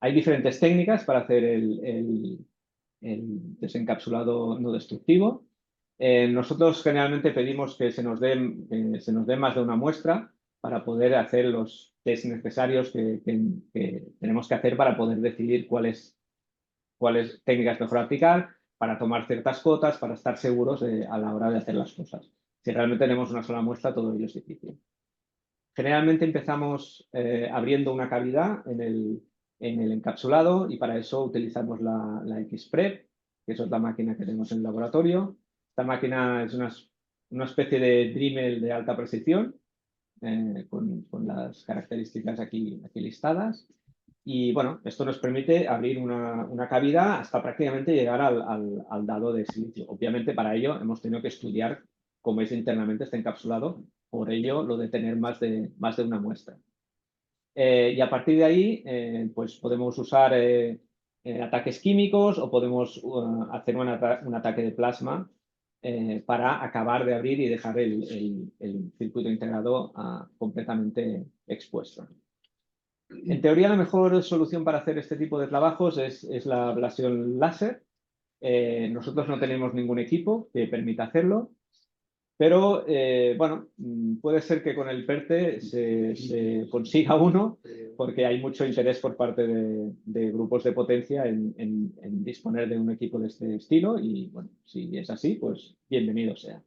Hay diferentes técnicas para hacer el desencapsulado no destructivo. Nosotros generalmente pedimos que se nos dé más de una muestra para poder hacer los test necesarios que tenemos que hacer para poder decidir cuáles técnicas mejor aplicar, para tomar ciertas cotas, para estar seguros a la hora de hacer las cosas. Si realmente tenemos una sola muestra, todo ello es difícil. Generalmente empezamos abriendo una cavidad en el encapsulado y para eso utilizamos la XPrep, que es otra máquina que tenemos en el laboratorio. Esta máquina es una especie de Dremel de alta precisión con las características aquí listadas. Y bueno, esto nos permite abrir una cavidad hasta prácticamente llegar al dado de silicio. Obviamente para ello hemos tenido que estudiar cómo es internamente este encapsulado, por ello lo de tener más de una muestra. Y a partir de ahí pues podemos usar ataques químicos o podemos hacer un ataque de plasma para acabar de abrir y dejar el circuito integrado completamente expuesto. En teoría, la mejor solución para hacer este tipo de trabajos es la ablasión láser. Nosotros no tenemos ningún equipo que permita hacerlo, pero bueno, puede ser que con el PERTE se consiga uno, porque hay mucho interés por parte de grupos de potencia en disponer de un equipo de este estilo y bueno, si es así, pues bienvenido sea.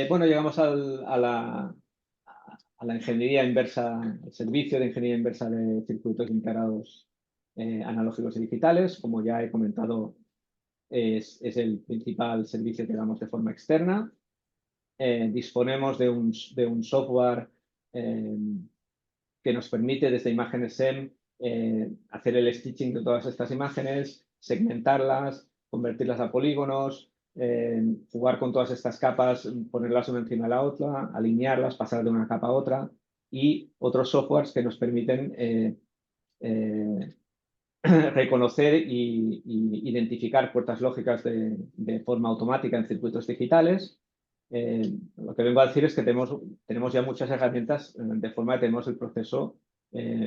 Bueno, llegamos a la ingeniería inversa, el servicio de ingeniería inversa de circuitos integrados analógicos y digitales. Como ya he comentado, es el principal servicio que damos de forma externa. Disponemos de un software que nos permite desde imágenes SEM hacer el stitching de todas estas imágenes, segmentarlas, convertirlas a polígonos, jugar con todas estas capas, ponerlas una encima de la otra, alinearlas, pasar de una capa a otra y otros softwares que nos permiten reconocer y identificar puertas lógicas de forma automática en circuitos digitales. Lo que vengo a decir es que tenemos ya muchas herramientas de forma que tenemos el proceso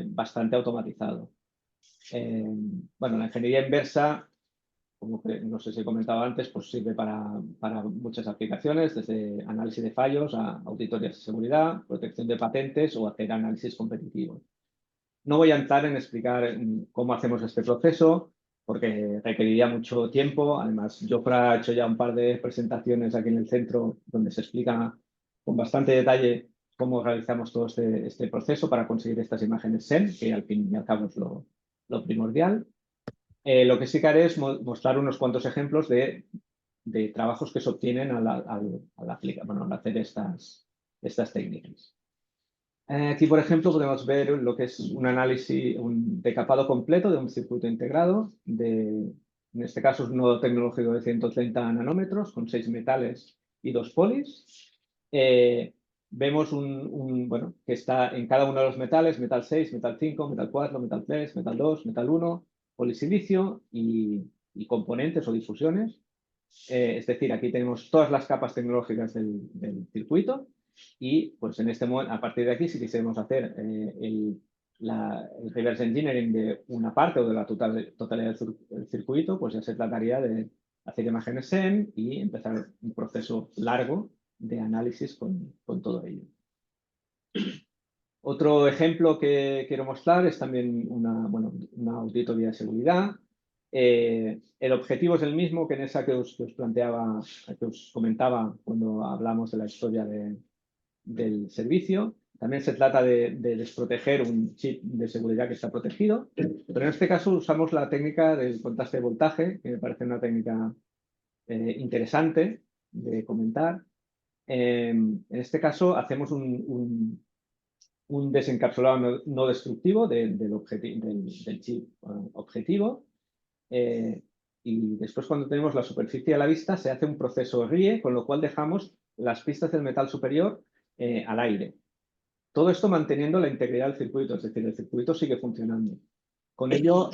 bastante automatizado. Bueno, la ingeniería inversa, como no sé si he comentado antes, pues sirve para muchas aplicaciones, desde análisis de fallos a auditorías de seguridad, protección de patentes o hacer análisis competitivos. No voy a entrar en explicar cómo hacemos este proceso, porque requeriría mucho tiempo. Además, Jofre ha hecho ya un par de presentaciones aquí en el centro donde se explica con bastante detalle cómo realizamos todo este proceso para conseguir estas imágenes SEM, que al fin y al cabo es lo primordial. Lo que sí que haré es mostrar unos cuantos ejemplos de trabajos que se obtienen al hacer estas técnicas. Aquí, por ejemplo, podemos ver lo que es un análisis, un decapado completo de un circuito integrado. En este caso es un nodo tecnológico de 130 nanómetros con 6 metales y 2 polis. Vemos bueno, que está en cada uno de los metales, metal 6, metal 5, metal 4, metal 3, metal 2, metal 1, polisilicio y componentes o difusiones. Es decir, aquí tenemos todas las capas tecnológicas del circuito. Y pues en este momento, a partir de aquí, si quisiéramos hacer el reverse engineering de una parte o de la totalidad del circuito, pues ya se trataría de hacer imágenes SEM y empezar un proceso largo de análisis con todo ello. Otro ejemplo que quiero mostrar es también una auditoría de seguridad. El objetivo es el mismo que en esa que os planteaba, que os comentaba cuando hablamos de la historia del servicio. También se trata de desproteger un chip de seguridad que está protegido, pero en este caso usamos la técnica del contraste de voltaje, que me parece una técnica interesante de comentar. En este caso hacemos un desencapsulado no destructivo del chip objetivo. Y después, cuando tenemos la superficie a la vista, se hace un proceso RIE, con lo cual dejamos las pistas del metal superior al aire. Todo esto manteniendo la integridad del circuito, es decir, el circuito sigue funcionando. Con ello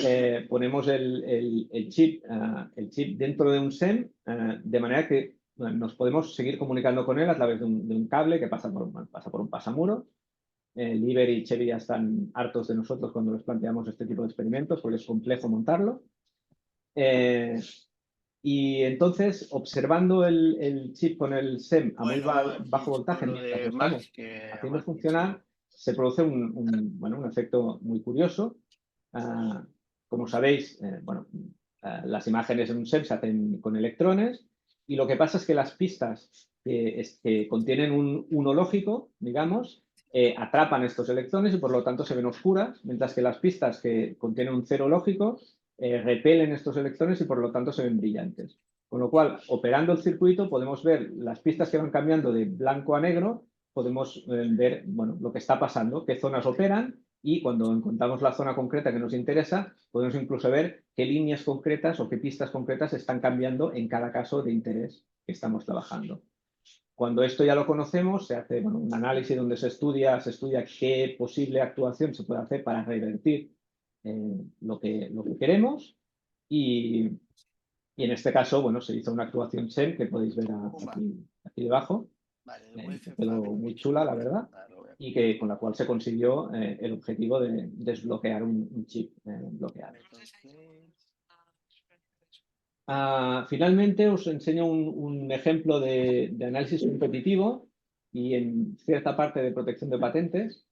ponemos el chip dentro de un SEM, de manera que nos podemos seguir comunicando con él a través de un cable que pasa por un pasamuro. Liber y Chevy ya están hartos de nosotros cuando les planteamos este tipo de experimentos porque es complejo montarlo. Y entonces, observando el chip con el SEM a muy bajo voltaje, mientras lo estamos haciendo funcionar, se produce un efecto muy curioso. Como sabéis, las imágenes en un SEM se hacen con electrones y lo que pasa es que las pistas que contienen un 1 lógico, digamos, atrapan estos electrones y por lo tanto se ven oscuras, mientras que las pistas que contienen un 0 lógico repelen estos electrones y por lo tanto se ven brillantes. Con lo cual, operando el circuito, podemos ver las pistas que van cambiando de blanco a negro, podemos ver lo que está pasando, qué zonas operan y cuando encontramos la zona concreta que nos interesa, podemos incluso ver qué líneas concretas o qué pistas concretas están cambiando en cada caso de interés que estamos trabajando. Cuando esto ya lo conocemos, se hace un análisis donde se estudia qué posible actuación se puede hacer para revertir lo que queremos y en este caso, se hizo una actuación SEM que podéis ver aquí debajo, que quedó muy chula, la verdad, y con la cual se consiguió el objetivo de desbloquear un chip bloqueado. Finalmente os enseño un ejemplo de análisis competitivo y en cierta parte de protección de patentes.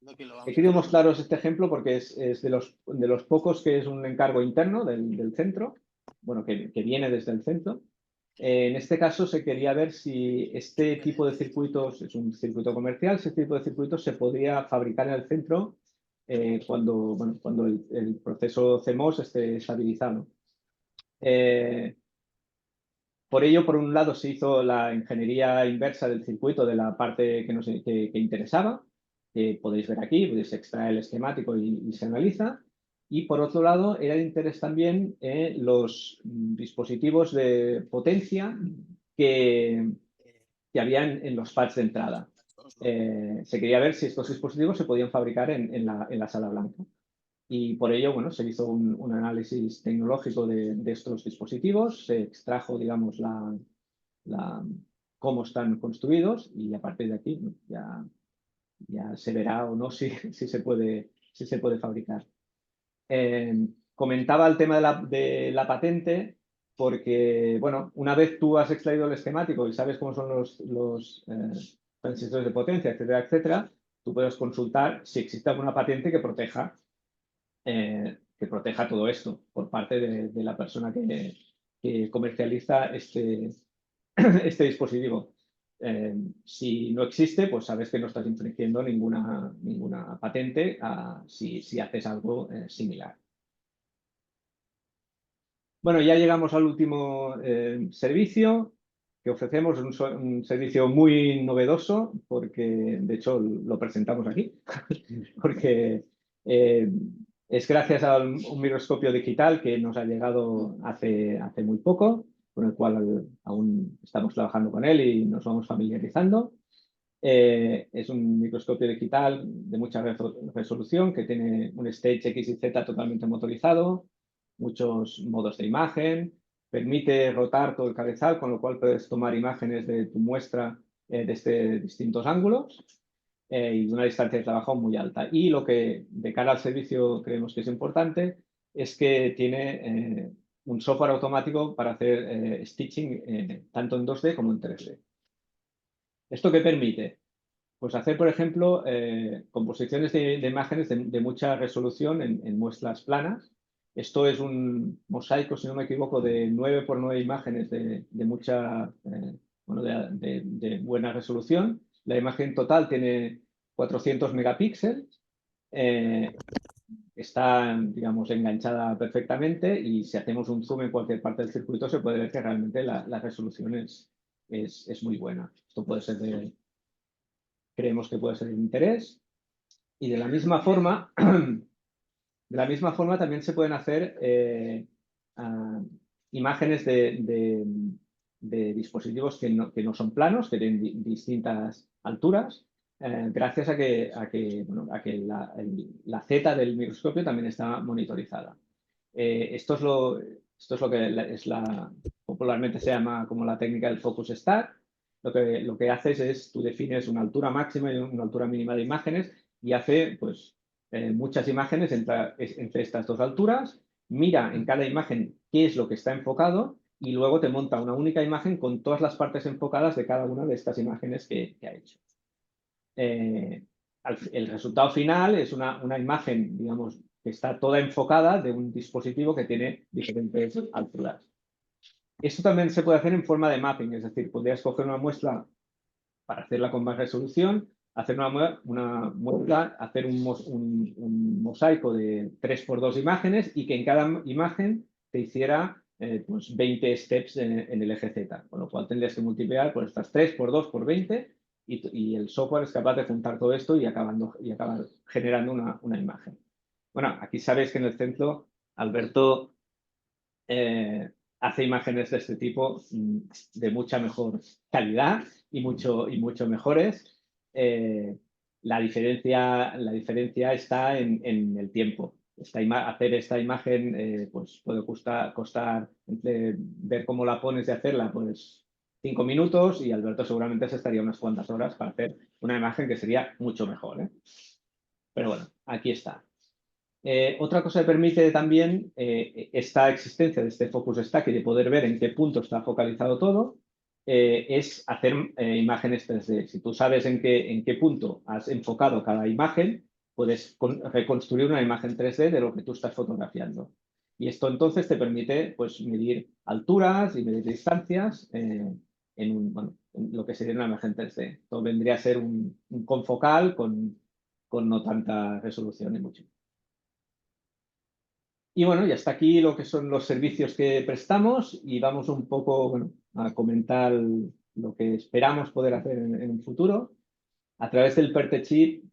He querido mostraros este ejemplo porque es de los pocos que es un encargo interno del centro, que viene desde el centro. En este caso se quería ver si este tipo de circuitos, es un circuito comercial, si este tipo de circuitos se podría fabricar en el centro cuando el proceso CMOS esté estabilizado. Por ello, por un lado, se hizo la ingeniería inversa del circuito de la parte que interesaba, que podéis ver aquí, se extrae el esquemático y se analiza. Y por otro lado, era de interés también los dispositivos de potencia que había en los pads de entrada. Se quería ver si estos dispositivos se podían fabricar en la sala blanca. Y por ello, se hizo un análisis tecnológico de estos dispositivos, se extrajo, digamos, cómo están construidos y a partir de aquí ya se verá o no si se puede fabricar. Comentaba el tema de la patente porque, una vez tú has extraído el esquemático y sabes cómo son los transistores de potencia, etcétera, etcétera, tú puedes consultar si existe alguna patente que proteja todo esto por parte de la persona que comercializa este dispositivo. Si no existe, pues sabes que no estás infringiendo ninguna patente si haces algo similar. Bueno, ya llegamos al último servicio que ofrecemos, un servicio muy novedoso porque, de hecho, lo presentamos aquí, porque es gracias a un microscopio digital que nos ha llegado hace muy poco, con el cual aún estamos trabajando con él y nos vamos familiarizando. Es un microscopio digital de mucha resolución que tiene un stage X y Z totalmente motorizado, muchos modos de imagen, permite rotar todo el cabezal, con lo cual puedes tomar imágenes de tu muestra desde distintos ángulos y de una distancia de trabajo muy alta. Y lo que de cara al servicio creemos que es importante es que tiene un software automático para hacer stitching tanto en 2D como en 3D. ¿Esto qué permite? Pues hacer, por ejemplo, composiciones de imágenes de mucha resolución en muestras planas. Esto es un mosaico, si no me equivoco, de 9 por 9 imágenes de mucha, bueno, de buena resolución. La imagen total tiene 400 megapíxeles. Está, digamos, enganchada perfectamente y si hacemos un zoom en cualquier parte del circuito se puede ver que realmente la resolución es muy buena. Esto puede ser creemos que puede ser de interés. Y de la misma forma, también se pueden hacer imágenes de dispositivos que no son planos, que tienen distintas alturas, gracias a que la Z del microscopio también está monitorizada. Esto es lo que popularmente se llama como la técnica del focus star. Lo que haces es, tú defines una altura máxima y una altura mínima de imágenes y hace pues, muchas imágenes entre estas dos alturas, mira en cada imagen qué es lo que está enfocado y luego te monta una única imagen con todas las partes enfocadas de cada una de estas imágenes que ha hecho. El resultado final es una imagen, digamos, que está toda enfocada de un dispositivo que tiene diferentes alturas. Esto también se puede hacer en forma de mapping, es decir, podrías coger una muestra para hacerla con más resolución, hacer una muestra, hacer un mosaico de 3 por 2 imágenes y que en cada imagen te hiciera pues 20 steps en el eje Z, con lo cual tendrías que multiplicar por estas 3 por 2 por 20 y el software es capaz de juntar todo esto y acabar generando una imagen. Bueno, aquí sabéis que en el centro Alberto hace imágenes de este tipo de mucha mejor calidad y mucho mejores. La diferencia está en el tiempo. Hacer esta imagen pues puede costar ver cómo la pones y hacerla, pues 5 minutos y Alberto seguramente se estaría unas cuantas horas para hacer una imagen que sería mucho mejor. Pero bueno, aquí está. Otra cosa que permite también esta existencia de este focus stack y de poder ver en qué punto está focalizado todo es hacer imágenes 3D. Si tú sabes en qué punto has enfocado cada imagen, puedes reconstruir una imagen 3D de lo que tú estás fotografiando. Y esto entonces te permite pues, medir alturas y medir distancias en lo que sería una imagen 3D. Esto vendría a ser un confocal con no tanta resolución y mucho. Y bueno, y hasta aquí lo que son los servicios que prestamos y vamos un poco a comentar lo que esperamos poder hacer en un futuro. A través del PERTE-Chip,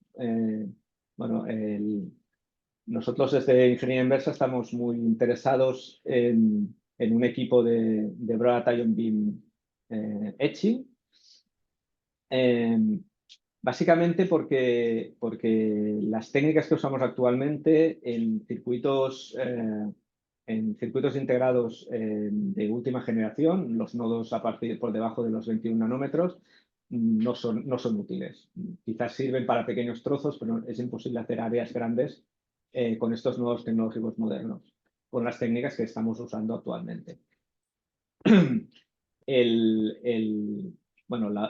nosotros desde Ingeniería Inversa estamos muy interesados en un equipo de Broad Ion Beam Etching. Básicamente porque las técnicas que usamos actualmente en circuitos integrados de última generación, los nodos por debajo de los 21 nanómetros, no son útiles. Quizás sirven para pequeños trozos, pero es imposible hacer áreas grandes con estos nodos tecnológicos modernos, con las técnicas que estamos usando actualmente.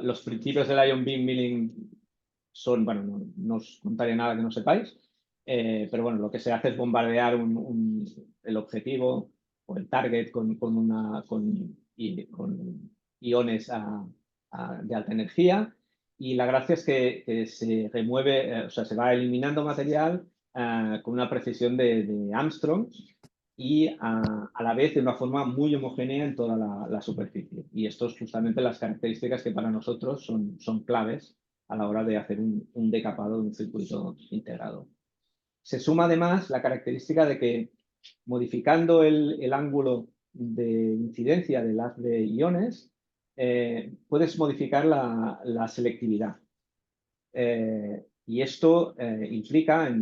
Los principios del Ion Beam Milling son, bueno, no os contaré nada que no sepáis, pero bueno, lo que se hace es bombardear el objetivo o el target con iones de alta energía y la gracia es que se remueve, o sea, se va eliminando material con una precisión de Armstrong y a la vez de una forma muy homogénea en toda la superficie. Y esto es justamente las características que para nosotros son claves a la hora de hacer un decapado de un circuito integrado. Se suma además la característica de que modificando el ángulo de incidencia del haz de iones, puedes modificar la selectividad. Y esto implica,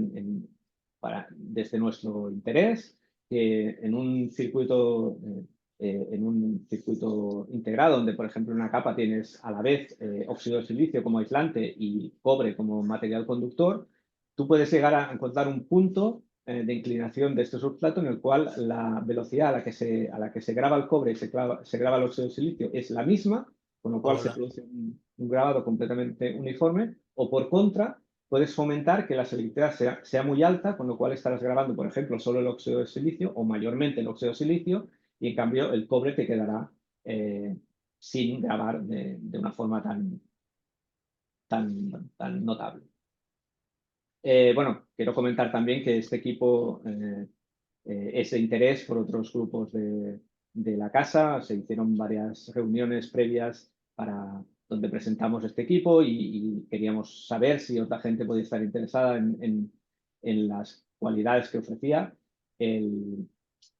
desde nuestro interés, que en un circuito integrado, donde por ejemplo en una capa tienes a la vez óxido de silicio como aislante y cobre como material conductor, tú puedes llegar a encontrar un punto de inclinación de este substrato en el cual la velocidad a la que se graba el cobre y se graba el óxido de silicio es la misma, con lo cual se produce un grabado completamente uniforme, O por contra, puedes fomentar que la selectividad sea muy alta, con lo cual estarás grabando, por ejemplo, solo el óxido de silicio o mayormente el óxido de silicio, y en cambio el cobre te quedará sin grabar de una forma tan notable. Bueno, quiero comentar también que este equipo es de interés por otros grupos de la casa. Se hicieron varias reuniones previas donde presentamos este equipo y queríamos saber si otra gente podía estar interesada en las cualidades que ofrecía.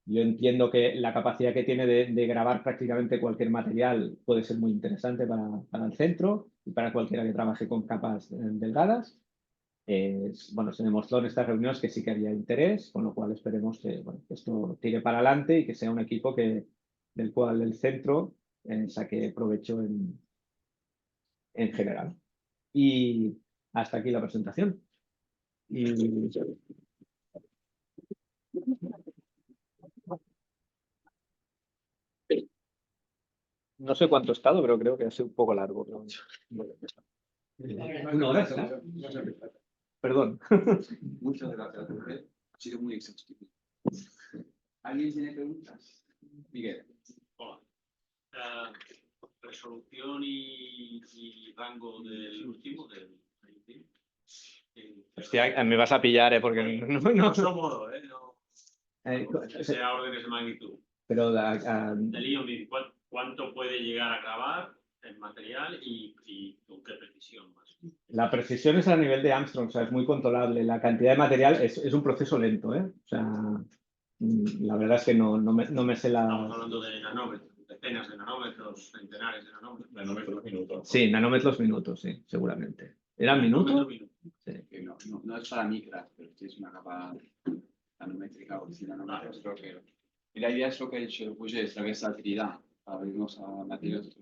Yo entiendo que la capacidad que tiene de grabar prácticamente cualquier material puede ser muy interesante para el centro y para cualquiera que trabaje con capas delgadas. Bueno, se demostró en estas reuniones que sí que había interés, con lo cual esperemos que, bueno, que esto tire para adelante y que sea un equipo del cual el centro saque provecho en general. Y hasta aquí la presentación. Y... No sé cuánto he estado, pero creo que ha sido un poco largo. Una hora, ¿verdad? Perdón. Muchas gracias, Jorge. Ha sido muy exhaustivo. ¿Alguien tiene preguntas? Miguel. Hola. Resolución y rango del último, del Hostia, me vas a pillar, porque no. Grosso modo, no. Que sea órdenes de magnitud. Pero Del IOM, ¿cuánto puede llegar a grabar el material y con qué precisión más? La precisión es a nivel de Armstrong, o sea, es muy controlable. La cantidad de material es un proceso lento, ¿eh? O sea, la verdad es que no me sé la... Estamos hablando de nanómetros, decenas de nanómetros, centenares de nanómetros. Nanómetros minutos. Sí, nanómetros minutos, sí, seguramente. ¿Eran minutos? Sí. No es para micras, pero sí es una capa nanométrica o 100 nanómetros, creo que... Y la idea es lo que he dicho, lo puse esta versatilidad para abrirnos a materiales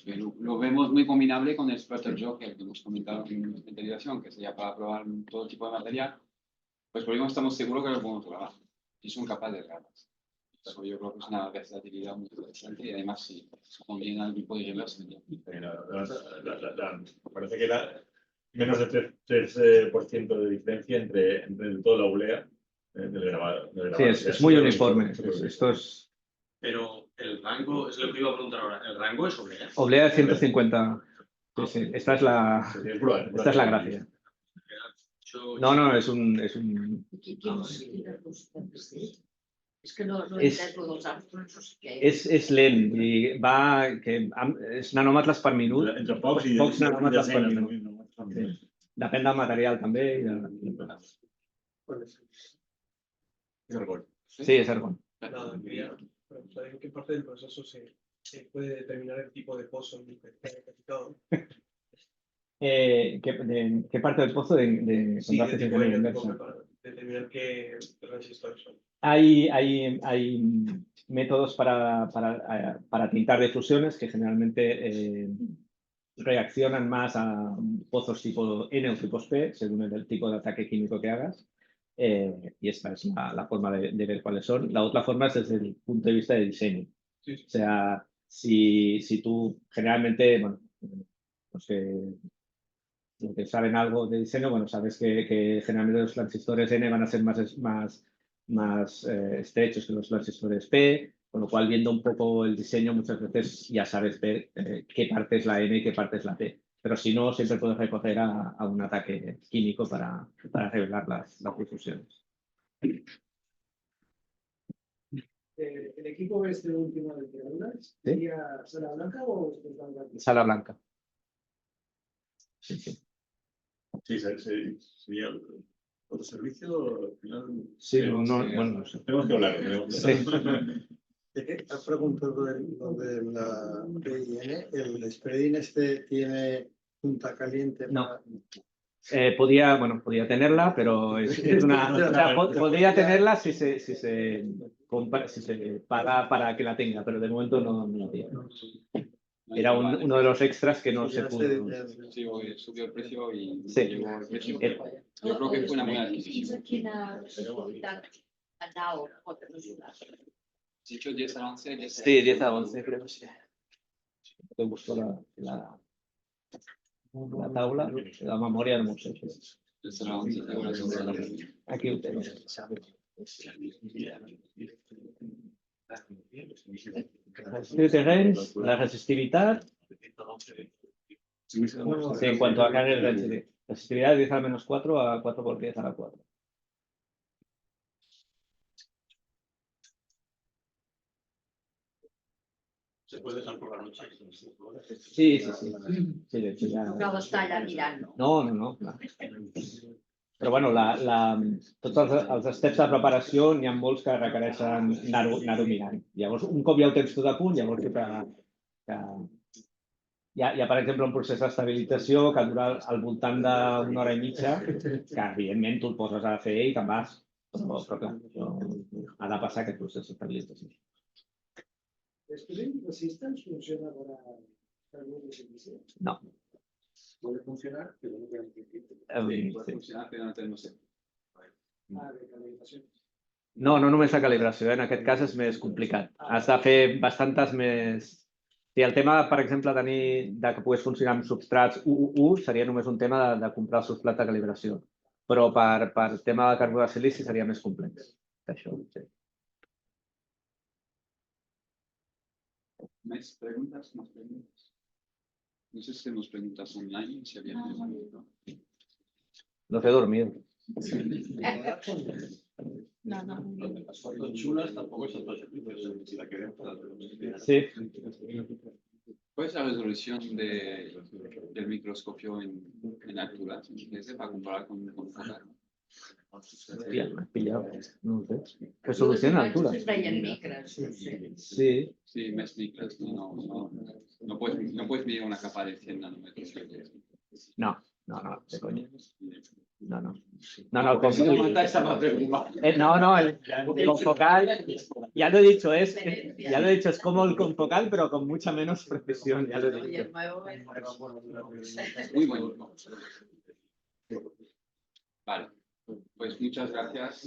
que lo vemos muy combinable con el Splatter Joker que hemos comentado en la interiorización, que sería para probar todo tipo de material. Pues por eso estamos seguros que lo podemos probar y son capaces de grabar. Eso yo creo que es una versatilidad muy interesante y además si conviene al tipo de reverse. Parece que era menos de 3% de diferencia entre toda la oblea del grabado. Sí, es muy uniforme. Esto es... Pero el rango, es lo que iba a preguntar ahora, ¿el rango es oblea? Oblea de 150. Sí, sí. Esta es la gracia. No, es un... Es que no entiendo los Armstrongs. Es lent i va... és nanòmetres per minut. Entre pocs i nanòmetres per desenes de minut. nanòmetres. Depèn del material també. És argon. Sí, és argon. ¿En qué parte del proceso se puede determinar el tipo de pozo en el que está necesitado? ¿Qué parte del pozo de Sí, contraste de ingeniería inversa? para determinar qué resistores son. Hay métodos para tintar difusiones que generalmente reaccionan más a pozos tipo N o tipos P, según el tipo de ataque químico que hagas. Y esta es la forma de ver cuáles son. La otra forma es desde el punto de vista de diseño. Sí. O sea, si tú generalmente, bueno, los que saben algo de diseño, bueno, sabes que generalmente los transistores N van a ser más estrechos que los transistores P, con lo cual viendo un poco el diseño muchas veces ya sabes ver qué parte es la N y qué parte es la P. Pero si no, siempre puedes recurrir a un ataque químico para revelar las difusiones. ¿El equipo este último de Teraduras sería sala blanca o sala blanca? Sí, sí. Sí, sería otro servicio. Al final, sí, bueno, tenemos que hablar. Sí. Has preguntado lo de la PIN. ¿El spreading este tiene punta caliente? No. Podía tenerla, pero es una... O sea, podría tenerla si se paga para que la tenga, pero de momento no la tiene. Era uno de los extras que no se pudo. Sí, subió el precio y Sí. llegó el precio. Yo creo que fue una buena adquisición. Quina responsabilitat anau pot ajudar. ¿Has dicho 10 a 11? Sí, 10 a 11 creo que sí. ¿Te gustó la... la taula, la memòria del museu. Serà 11 euros. Aquí ho tens. Los terrenos, la resistividad. Sí, en cuanto a carga de resistividad de 10 a la menos 4 a 4 por 10 a la 4. Se puede dejar por la noche. Sí, sí, sí. Sí, de hecho ya... No cal estar allà mirant, no. No. Però bueno, tots els steps de preparació n'hi ha molts que requereixen anar-ho mirant. Llavors, un cop ja ho tens tot a punt, llavors hi ha, per exemple, un procés d'estabilització que dura al voltant d'una hora i mitja, que evidentment tu el poses a fer i te'n vas. Però clar, ha de passar aquest procés d'estabilització. ¿Student Assistance funciona para algún servicio? No. Puede funcionar, pero no puede Sí. funcionar, pero no tenemos. De calificación. No només la calibració, en aquest cas és més complicat. Has de fer bastantes més... Si el tema, per exemple, de que pogués funcionar amb substrats 1 seria només un tema de comprar el substrat de calibració. Però per tema de carbó de silici seria més complex. Això, sí. ¿Más preguntas? No sé si tenemos preguntas online, si había. Los he dormido. No. Las fotos chulas tampoco son todas si la queremos. Sí. ¿Cuál es la resolución del microscopio en altura? Para comparar con foto. Hòstia, m'has pillado. No ho sé. Resolució en altura. Es veien micres. Sí. Sí, más micras. No puedes medir una capa de 100 nanómetros. No, de coña. No, No, el confocal, ya lo he dicho, es como el confocal, pero con mucha menos precisión, ya lo he Y dicho. el nuevo es... Muy bueno. Vale, pues muchas gracias.